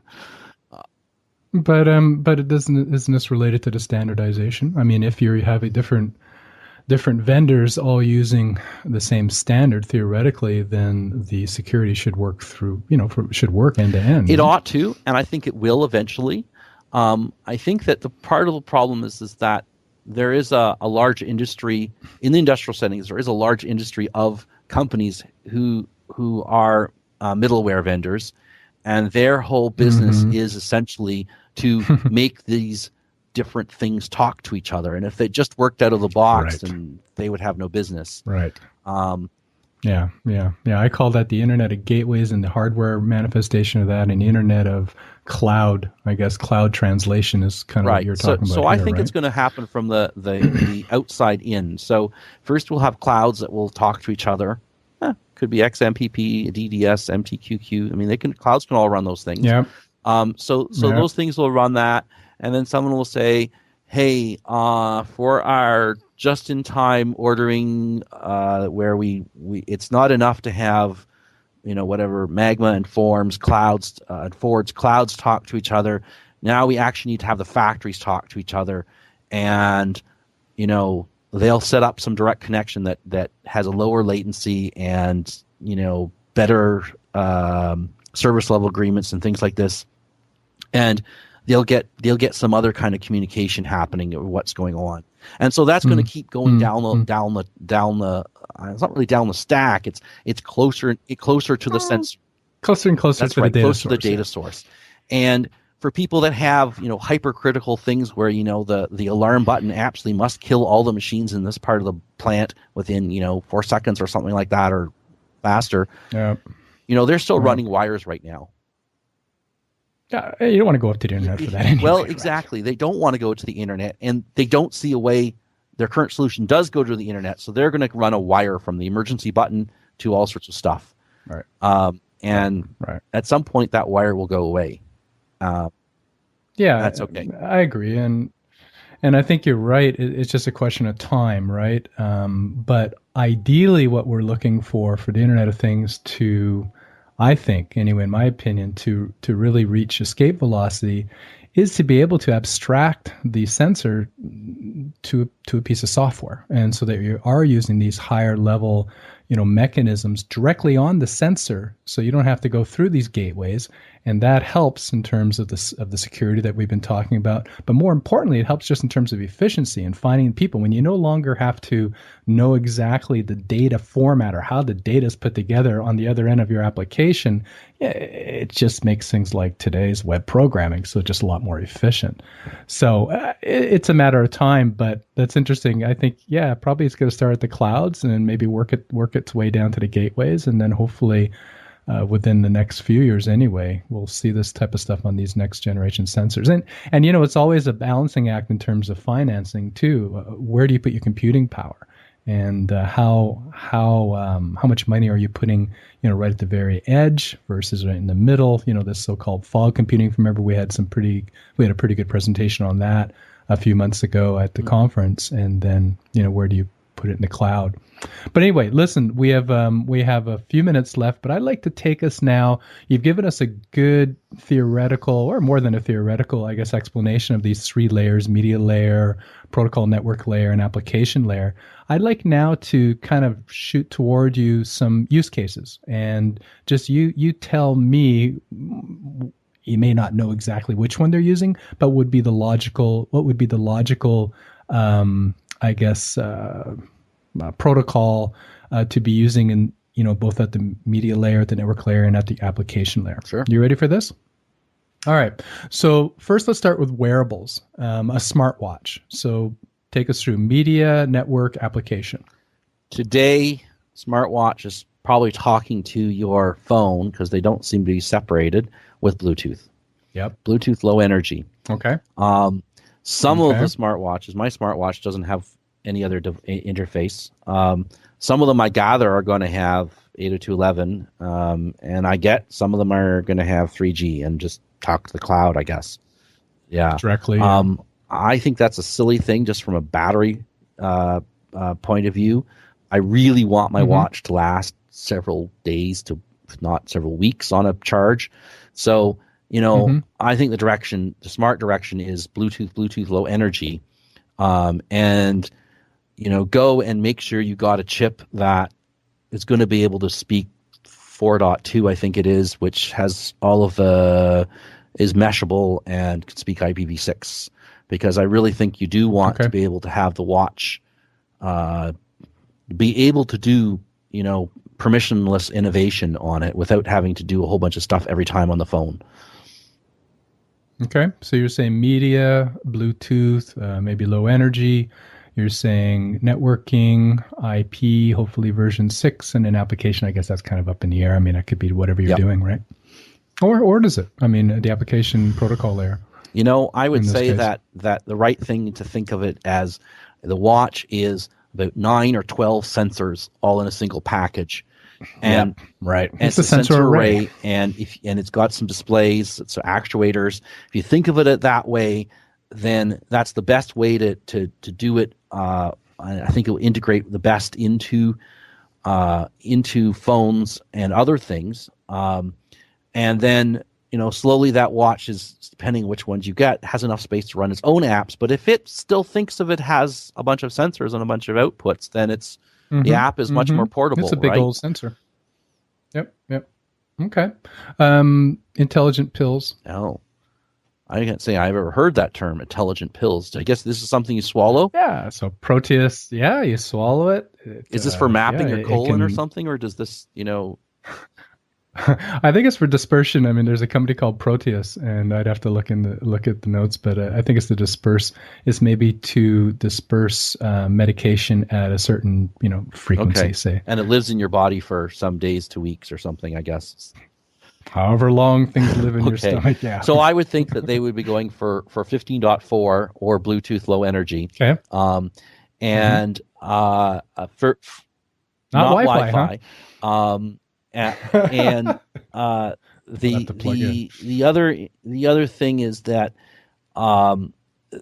But isn't this related to the standardization? I mean, if you have a different vendors all using the same standard, theoretically, then the security should work through, should work end to end. It ought to, and I think it will eventually. I think that the part of the problem is that there is a large industry in the industrial settings. There is a large industry of companies who are middleware vendors, and their whole business is essentially to make these different things talk to each other. And if they just worked out of the box, then they would have no business. Right. Yeah. I call that the Internet of Gateways, and the hardware manifestation of that, and the Internet of Cloud. I guess cloud translation is kind of what you're talking about. So I think it's going to happen from the outside in. So first we'll have clouds that will talk to each other. Could be XMPP, DDS, MTQQ. I mean, clouds can all run those things. Yeah. So those things will run that, and then someone will say, "Hey, for our just-in-time ordering, where we it's not enough to have, whatever Magma and Forms clouds and Forge clouds talk to each other. Now we actually need to have the factories talk to each other, and they'll set up some direct connection that has a lower latency and better service level agreements and things like this, and they'll get some other kind of communication happening of what's going on, and so that's going to keep going down the. It's not really down the stack. It's closer to the sensor. Closer and closer to the data source. Closer to the data source, and for people that have hypercritical things where the alarm button absolutely must kill all the machines in this part of the plant within 4 seconds or something like that or faster. Yeah. They're still running wires right now. Yeah, you don't want to go up to the internet for that anyway. Well, exactly. Right? They don't want to go to the internet, and they don't see a way. Their current solution does go to the internet, so they're going to run a wire from the emergency button to all sorts of stuff. Right. At some point, that wire will go away. Yeah, that's okay. I agree, and I think you're right. It's just a question of time, right? But ideally, what we're looking for the Internet of Things to, I think, anyway, in my opinion, to really reach escape velocity, is to be able to abstract the sensor to a piece of software, and so that you are using these higher level mechanisms directly on the sensor, so you don't have to go through these gateways, and that helps in terms of the security that we've been talking about. But more importantly, it helps just in terms of efficiency and finding people. When you no longer have to know exactly the data format or how the data is put together on the other end of your application, it just makes things like today's web programming so just a lot more efficient. So it's a matter of time, but that's interesting. I think, probably it's going to start at the clouds and then maybe work its way down to the gateways, and then hopefully within the next few years anyway, we'll see this type of stuff on these next generation sensors. And it's always a balancing act in terms of financing too. Where do you put your computing power? And how much money are you putting right at the very edge versus right in the middle? This so-called fog computing. Remember, we had a pretty good presentation on that a few months ago at the conference. And then where do you put it in the cloud? But anyway, listen, we have a few minutes left, but I'd like to take us now. You've given us a good theoretical, or more than a theoretical, I guess, explanation of these three layers: media layer, protocol network layer, and application layer. I'd like now to kind of shoot toward you some use cases, and just you tell me. You may not know exactly which one they're using, but what would be the logical protocol to be using in both at the media layer, at the network layer, and at the application layer. Sure. You ready for this? All right. So first, let's start with wearables. A smartwatch. So take us through media, network, application. Today, smartwatch is probably talking to your phone because they don't seem to be separated with Bluetooth. Yep. Bluetooth low energy. Okay. Some of the smartwatches, my smartwatch doesn't have any other interface. Some of them I gather are going to have 802.11, and I get some of them are going to have 3G and just talk to the cloud, I guess. Yeah. Directly. I think that's a silly thing just from a battery point of view. I really want my watch to last several days to if not several weeks on a charge. So, I think the smart direction is Bluetooth low energy. And go and make sure you got a chip that is going to be able to speak 4.2, I think it is, which has all of the, is meshable and can speak IPv6, because I really think you do want to be able to have the watch be able to do, permissionless innovation on it without having to do a whole bunch of stuff every time on the phone. Okay, so you're saying media, Bluetooth, maybe low energy. You're saying networking, IP, hopefully version 6, and an application. I guess that's kind of up in the air. I mean, it could be whatever you're doing, right? Or does it? I mean, the application protocol layer. I would say that the right thing to think of it as the watch is about 9 or 12 sensors all in a single package. And right, and it's a sensor array, and it's got some displays, so actuators. If you think of it that way, then that's the best way to do it. I think it will integrate the best into phones and other things. And then slowly that watch is, depending on which ones you get, has enough space to run its own apps. But if it still thinks of it has a bunch of sensors and a bunch of outputs, then it's the app is much more portable. It's a big old sensor. Yep. Okay. Intelligent pills. Oh, I can't say I've ever heard that term, intelligent pills. I guess this is something you swallow? Yeah, so Proteus, you swallow it. Is this for mapping your colon or something, or does this, I think it's for dispersion. I mean, there's a company called Proteus, and I'd have to look at the notes, but I think it's to disperse. It's maybe to disperse medication at a certain frequency, say. And it lives in your body for some days to weeks or something, I guess. However long things live in your stomach, yeah. So I would think that they would be going for 15.4 or Bluetooth Low Energy. Okay. And for not Wi-Fi. Huh? And the other thing is that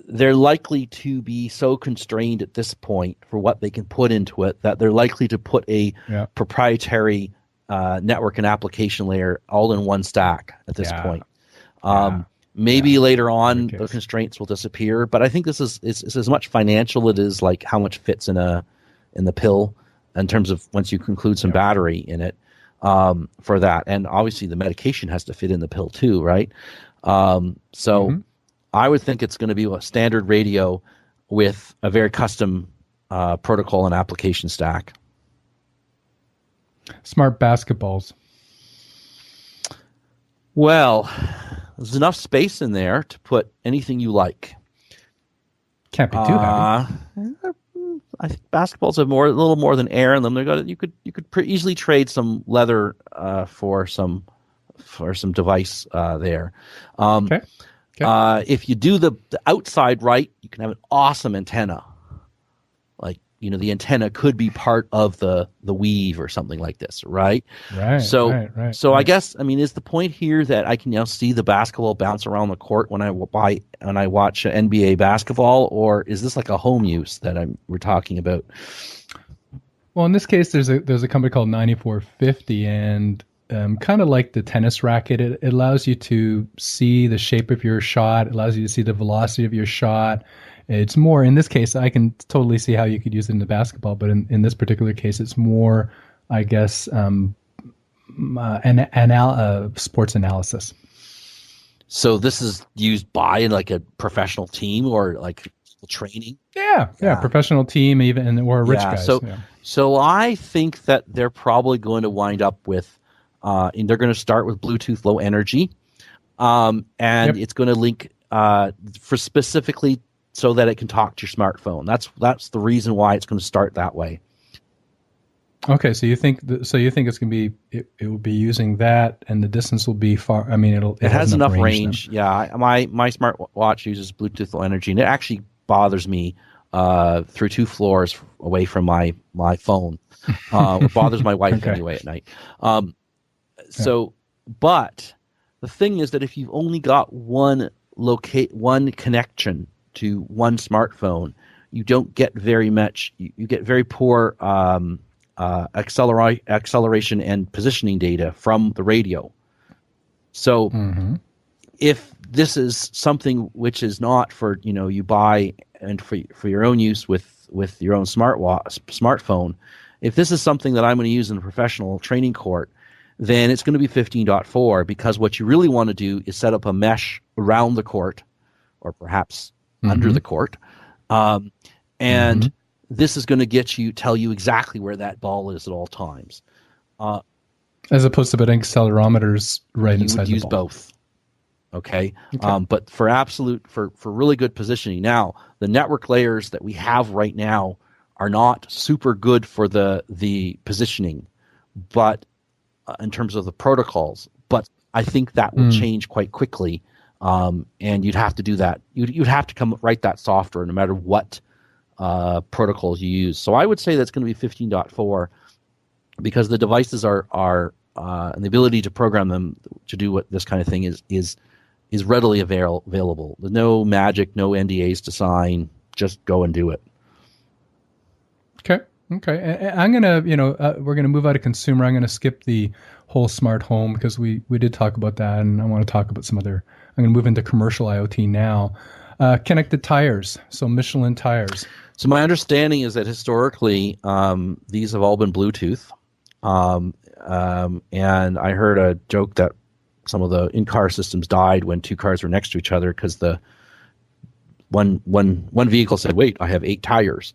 they're likely to be so constrained at this point for what they can put into it that they're likely to put a proprietary network and application layer all in one stack at this point. Maybe later on the constraints will disappear, but I think this is as much financial it is like how much fits in the pill in terms of once you include some battery in it. For that, and obviously the medication has to fit in the pill too, right? So I would think it's going to be a standard radio with a very custom protocol and application stack. Smart basketballs. Well, there's enough space in there to put anything you like. Can't be too heavy. I think basketballs have a little more than air in them. You could easily trade some leather for some device there. Okay. If you do the outside right, you can have an awesome antenna. Like the antenna could be part of the weave or something like this, right? Right. So I guess is the point here that I can now see the basketball bounce around the court when I watch NBA basketball, or is this like a home use that we're talking about? Well, in this case, there's a company called 9450, and kind of like the tennis racket, it allows you to see the shape of your shot. It allows you to see the velocity of your shot. It's more, in this case, I can totally see how you could use it in the basketball, but in this particular case, it's more, I guess, sports analysis. So this is used by like a professional team or like training? Yeah, professional team even, or rich guys. So I think that they're probably going to wind up with, and they're going to start with Bluetooth Low Energy, and it's going to link for specifically so that it can talk to your smartphone. That's the reason why it's going to start that way. Okay, so you think it's going to be it will be using that, and the distance will be far. I mean, it has enough range. Yeah, my smartwatch uses Bluetooth Low Energy, and it actually bothers me through 2 floors away from my phone. It bothers my wife anyway at night. But the thing is that if you've only got one connection to one smartphone, you don't get very much. You get very poor acceleration and positioning data from the radio. So if this is something which is not for you buy and for your own use with your own smartphone, if this is something that I'm going to use in a professional training court, then it's going to be 15.4, because what you really want to do is set up a mesh around the court, or perhaps under the court. And this is going to tell you exactly where that ball is at all times. As opposed to putting accelerometers right you inside would the use ball. both. Okay. But for really good positioning. Now, the network layers that we have right now are not super good for the positioning, but in terms of the protocols. But I think that will change quite quickly. And you'd have to do that. You'd have to write that software no matter what protocols you use. So I would say that's going to be 15.4, because the devices are and the ability to program them to do what this kind of thing is readily available. There's no magic, no NDAs to sign. Just go and do it. Okay. I'm gonna, we're gonna move out of consumer. I'm gonna skip the whole smart home, because we did talk about that, and I want to talk about some other. I'm gonna move into commercial IoT now. Connected tires. So Michelin tires. So my understanding is that historically, these have all been Bluetooth. And I heard a joke that some of the in-car systems died when two cars were next to each other, because the one vehicle said, "Wait, I have 8 tires."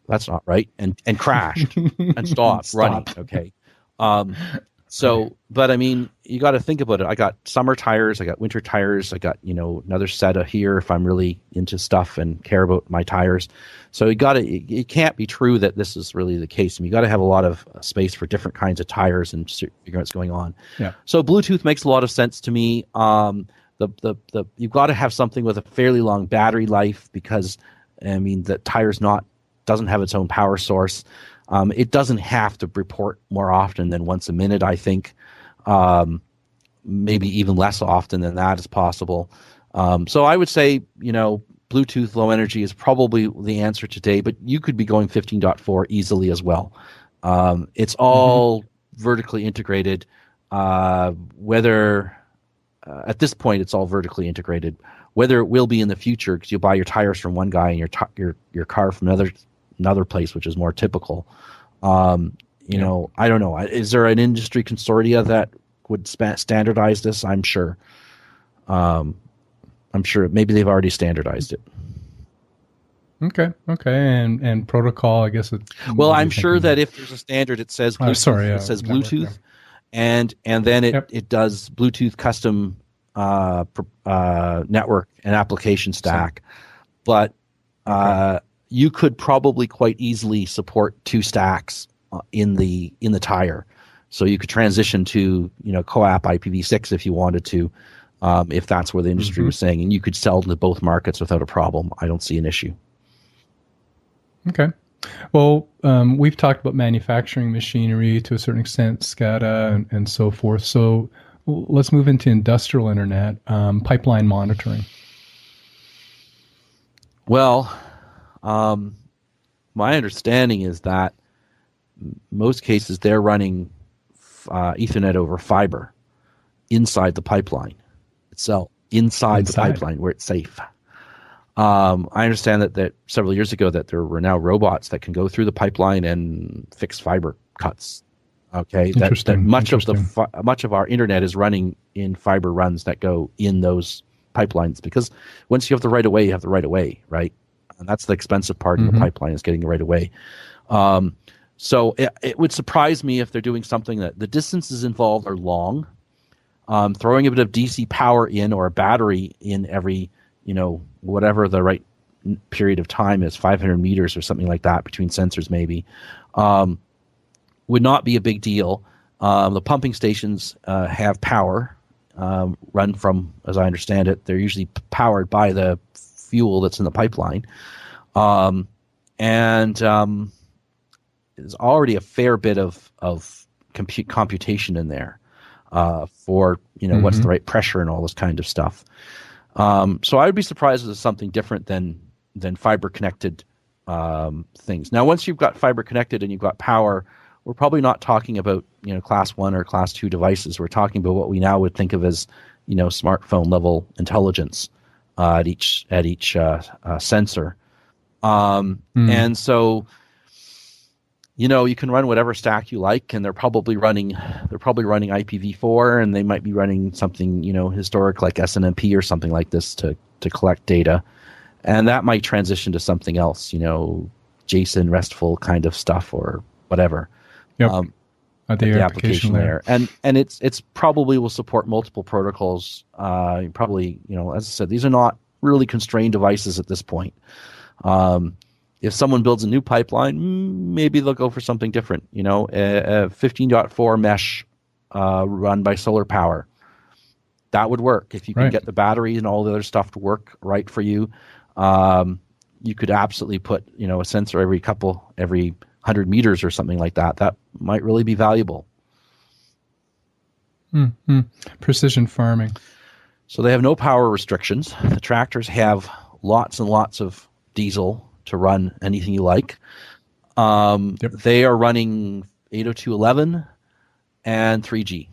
That's not right, and crashed and stopped running. Okay, but I mean, you got to think about it. I got summer tires, I got winter tires, I got another set of here if I'm really into stuff and care about my tires. So it can't be true that this is really the case. I mean, you got to have a lot of space for different kinds of tires and figure out what's going on. Yeah. So Bluetooth makes a lot of sense to me. You've got to have something with a fairly long battery life, because I mean the tire's doesn't have its own power source. It doesn't have to report more often than once a minute, I think. Maybe even less often than that is possible. So I would say, Bluetooth low energy is probably the answer today, but you could be going 15.4 easily as well. It's all vertically integrated. Whether at this point it's all vertically integrated. Whether it will be in the future, because you buy your tires from one guy and your car from another place, which is more typical. I don't know. Is there an industry consortia that would standardize this? I'm sure. Maybe they've already standardized it. Okay. And protocol, I guess. I'm sure that if there's a standard, it says Bluetooth. It says Bluetooth, and then it does Bluetooth custom network and application stack. But you could probably quite easily support 2 stacks in the tire, so you could transition to CoAP IPv6 if you wanted to, if that's where the industry was saying, and you could sell to both markets without a problem. I don't see an issue. Okay. Well, we've talked about manufacturing machinery to a certain extent, SCADA and so forth. So let's move into industrial internet, pipeline monitoring. Well, my understanding is that most cases they're running Ethernet over fiber inside the pipeline itself, inside the pipeline where it's safe. I understand that several years ago that there were now robots that can go through the pipeline and fix fiber cuts. Okay, that much of our internet is running in fiber runs that go in those pipelines, because once you have the right of way, you have the right of way, right? And that's the expensive part of the pipeline, is getting the right of way. So it would surprise me if they're doing something that the distances involved are long. Throwing a bit of DC power in, or a battery in every, whatever the right period of time is, 500 meters or something like that between sensors maybe, would not be a big deal. The pumping stations have power, run from, as I understand it, they're usually powered by the fuel that's in the pipeline. And there's already a fair bit of computation in there for, what's the right pressure and all this kind of stuff. So I would be surprised if it's something different than fiber connected things. Now, once you've got fiber connected and you've got power, we're probably not talking about class 1 or class 2 devices. We're talking about what we now would think of as smartphone level intelligence at each sensor. And so you can run whatever stack you like, and they're probably running IPv4, and they might be running something, historic like SNMP or something like this to collect data. And that might transition to something else, JSON RESTful kind of stuff or whatever. Yep. At the application layer. And it's probably will support multiple protocols. Probably, as I said, these are not really constrained devices at this point. If someone builds a new pipeline, maybe they'll go for something different. A 15.4 mesh run by solar power. That would work. If you can get the battery and all the other stuff to work right for you, you could absolutely put, a sensor every 100 meters or something like that. That might really be valuable. Precision farming. So they have no power restrictions. The tractors have lots and lots of diesel to run anything you like. They are running 802.11 and 3G.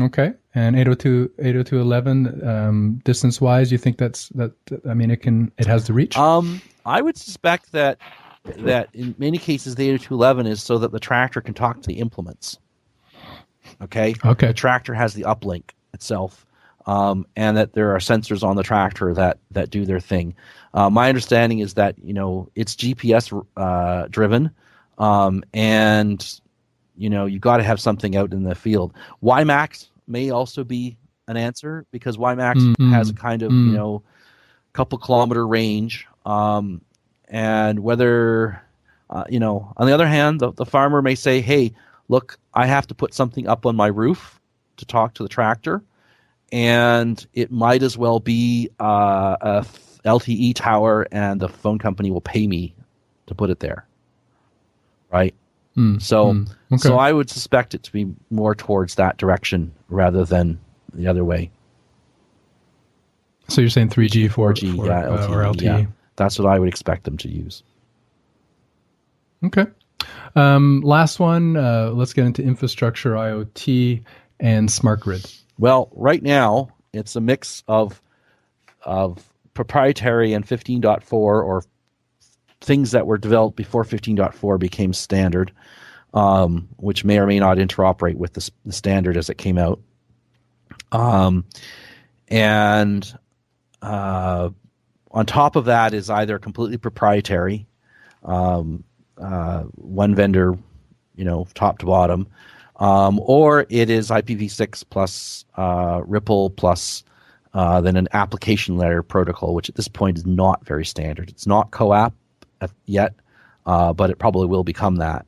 Okay. And 802.11, distance-wise, you think that? I mean, it has the reach. I would suspect that in many cases the 802.11 is so that the tractor can talk to the implements. Okay. The tractor has the uplink itself, and that there are sensors on the tractor that do their thing. My understanding is that it's GPS driven, and you got to have something out in the field. WiMAX may also be an answer, because WiMAX has a kind of couple kilometer range, and whether on the other hand, the farmer may say, hey, look, I have to put something up on my roof to talk to the tractor, and it might as well be a LTE tower, and the phone company will pay me to put it there, right? So I would suspect it to be more towards that direction rather than the other way. So you're saying 3G, 4G, LTE, or LTE? Yeah. That's what I would expect them to use. Okay. Last one. Let's get into infrastructure, IoT, and smart grid. Well, right now it's a mix of proprietary and 15.4, or things that were developed before 15.4 became standard, which may or may not interoperate with the standard as it came out. And on top of that is either completely proprietary, one vendor, top to bottom, or it is IPv6 plus Ripple plus then an application layer protocol, which at this point is not very standard. It's not CoAP yet, but it probably will become that.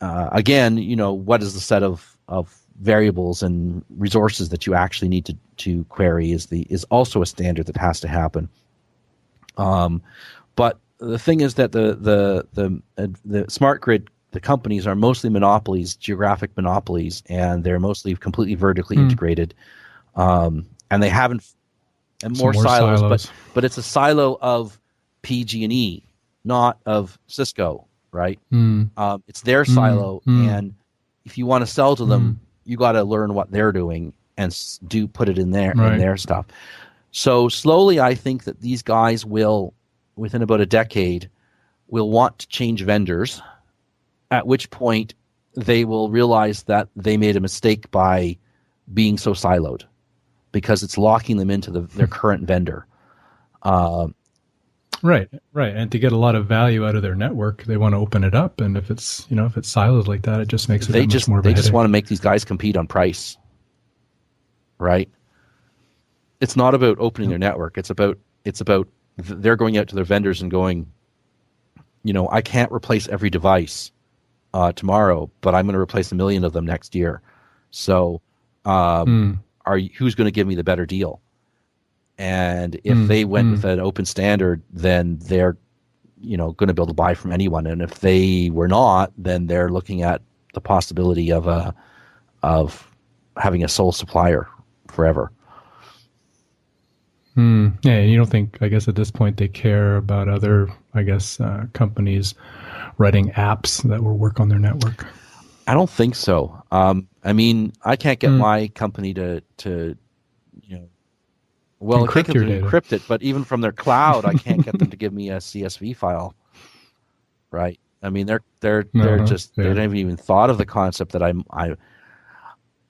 Again, what is the set of variables and resources that you actually need to query is also a standard that has to happen. But the thing is that the smart grid, the companies are mostly monopolies, geographic monopolies, and they're mostly completely vertically integrated. And they haven't, and more silos. But it's a silo of PG&E, not of Cisco, right? It's their silo, and if you want to sell to them, you got to learn what they're doing and put it in their stuff. So slowly, I think that these guys will, within about a decade, will want to change vendors, at which point they will realize that they made a mistake by being so siloed, because it's locking them into their current vendor. Right. And to get a lot of value out of their network, they want to open it up. And if it's siloed like that, it just makes it much more of a headache. They just want to make these guys compete on price, right? It's not about opening their network. It's about they're going out to their vendors and going, I can't replace every device tomorrow, but I'm going to replace 1 million of them next year. So, who's going to give me the better deal? And if they went with an open standard, then they're, going to be able to buy from anyone. And if they were not, then they're looking at the possibility of having a sole supplier forever. Yeah, and you don't think, I guess, at this point they care about other, companies writing apps that will work on their network? I don't think so. I can't get my company to Well, encrypt your data. Encrypt it, but even from their cloud, I can't get them to give me a CSV file. Right? I mean, they haven't even thought of the concept that I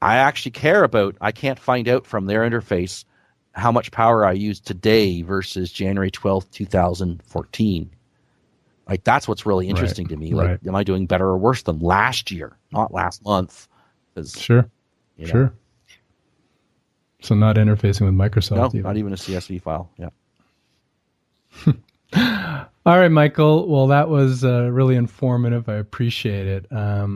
actually care about. I can't find out from their interface how much power I use today versus January 12th, 2014. Like, that's what's really interesting to me. Like, am I doing better or worse than last year, not last month? Sure. So not interfacing with Microsoft. No, not even a CSV file. Yeah. All right, Michael. Well, that was really informative. I appreciate it. I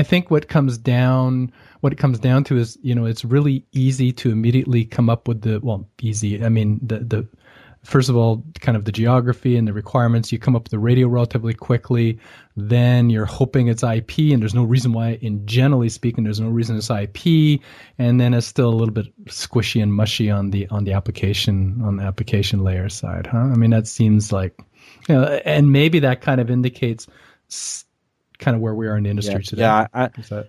think what it comes down to is, it's really easy to immediately come up with easy. I mean, the first of all, kind of the geography and the requirements. You come up with the radio relatively quickly. Then you're hoping it's IP, and there's no reason why, generally speaking, there's no reason it's IP. And then it's still a little bit squishy and mushy on the application layer side, huh? I mean, that seems like, and maybe that kind of indicates kind of where we are in the industry today. Yeah,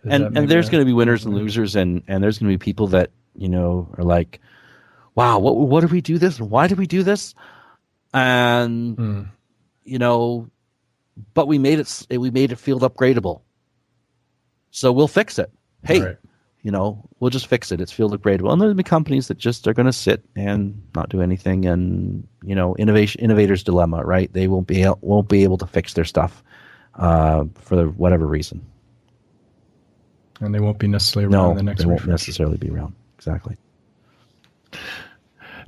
and there's going to be winners and losers, and there's going to be people that are like, wow, what did we do this? And why did we do this? And but we made it field upgradable. So we'll fix it. Hey, we'll just fix it. It's field upgradable. And there'll be companies that just are going to sit and not do anything. And innovator's dilemma, right? They won't be able to fix their stuff for whatever reason. And they won't be necessarily around the next. They won't necessarily be around. Exactly.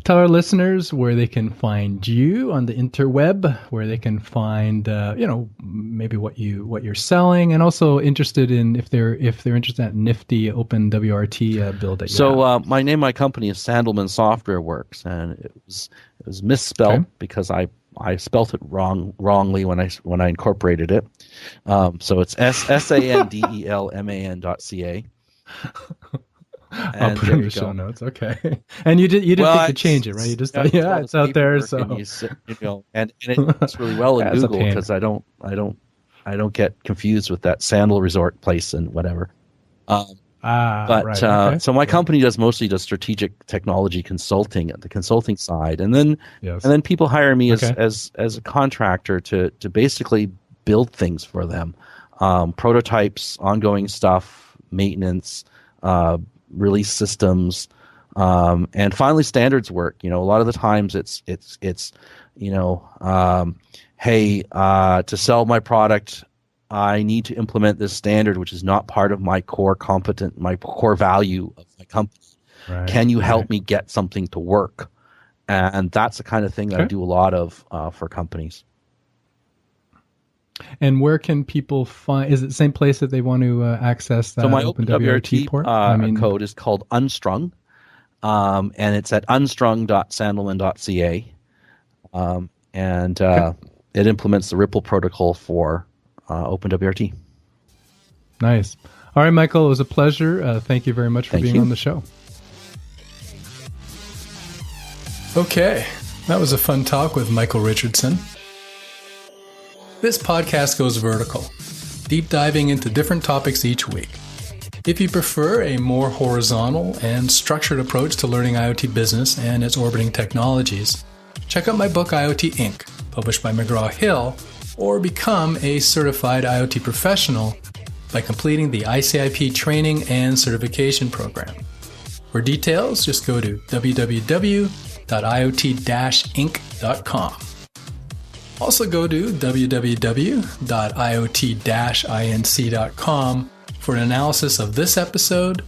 Tell our listeners where they can find you on the interweb, where they can find, maybe what you're selling, and also interested in if they're interested in that nifty OpenWRT build that you have. My name, my company is Sandelman Software Works, and it was misspelled because I spelt it wrongly when I incorporated it. So it's SANDELMAN.ca. I'll put it in the show notes. Okay, and you didn't think to change it, right? You just it's out there. So and it's really well in Google because I don't get confused with that Sandal Resort place and whatever. So my company does strategic technology consulting at the consulting side, and then people hire me as a contractor to basically build things for them, prototypes, ongoing stuff, maintenance. Release systems, and finally standards work. A lot of the times it's hey, to sell my product, I need to implement this standard, which is not part of my core value of my company. Right. Can you help me get something to work? And that's the kind of thing that I do a lot of for companies. And where can people find? Is it the same place that they want to access that? So my OpenWRT port? Code is called Unstrung, and it's at unstrung.sandelman.ca, and it implements the Ripple protocol for OpenWRT. Nice. All right, Michael, it was a pleasure. Thank you very much for being on the show. Okay, that was a fun talk with Michael Richardson. This podcast goes vertical, deep diving into different topics each week. If you prefer a more horizontal and structured approach to learning IoT business and its orbiting technologies, check out my book IoT Inc., published by McGraw-Hill, or become a certified IoT professional by completing the ICIP training and certification program. For details, just go to www.iot-inc.com. Also go to www.iot-inc.com for an analysis of this episode,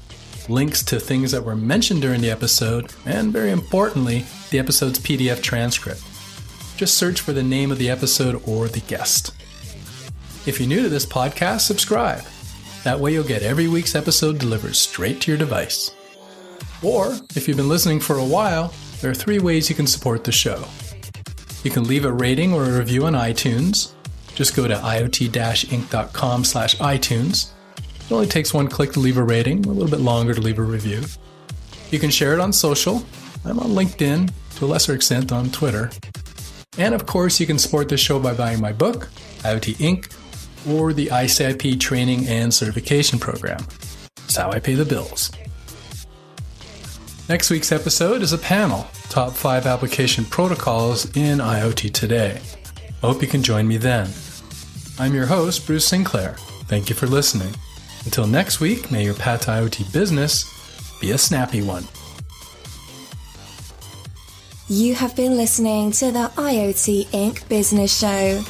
links to things that were mentioned during the episode, and very importantly, the episode's PDF transcript. Just search for the name of the episode or the guest. If you're new to this podcast, subscribe. That way you'll get every week's episode delivered straight to your device. Or, if you've been listening for a while, there are 3 ways you can support the show. You can leave a rating or a review on iTunes. Just go to iot-inc.com/iTunes. It only takes 1 click to leave a rating, a little bit longer to leave a review. You can share it on social. I'm on LinkedIn, to a lesser extent on Twitter. And of course, you can support the show by buying my book, IoT Inc., or the ICIP training and certification program. It's how I pay the bills. Next week's episode is a panel, Top 5 Application Protocols in IoT Today. I hope you can join me then. I'm your host, Bruce Sinclair. Thank you for listening. Until next week, may your path to IoT business be a snappy one. You have been listening to the IoT Inc. Business Show.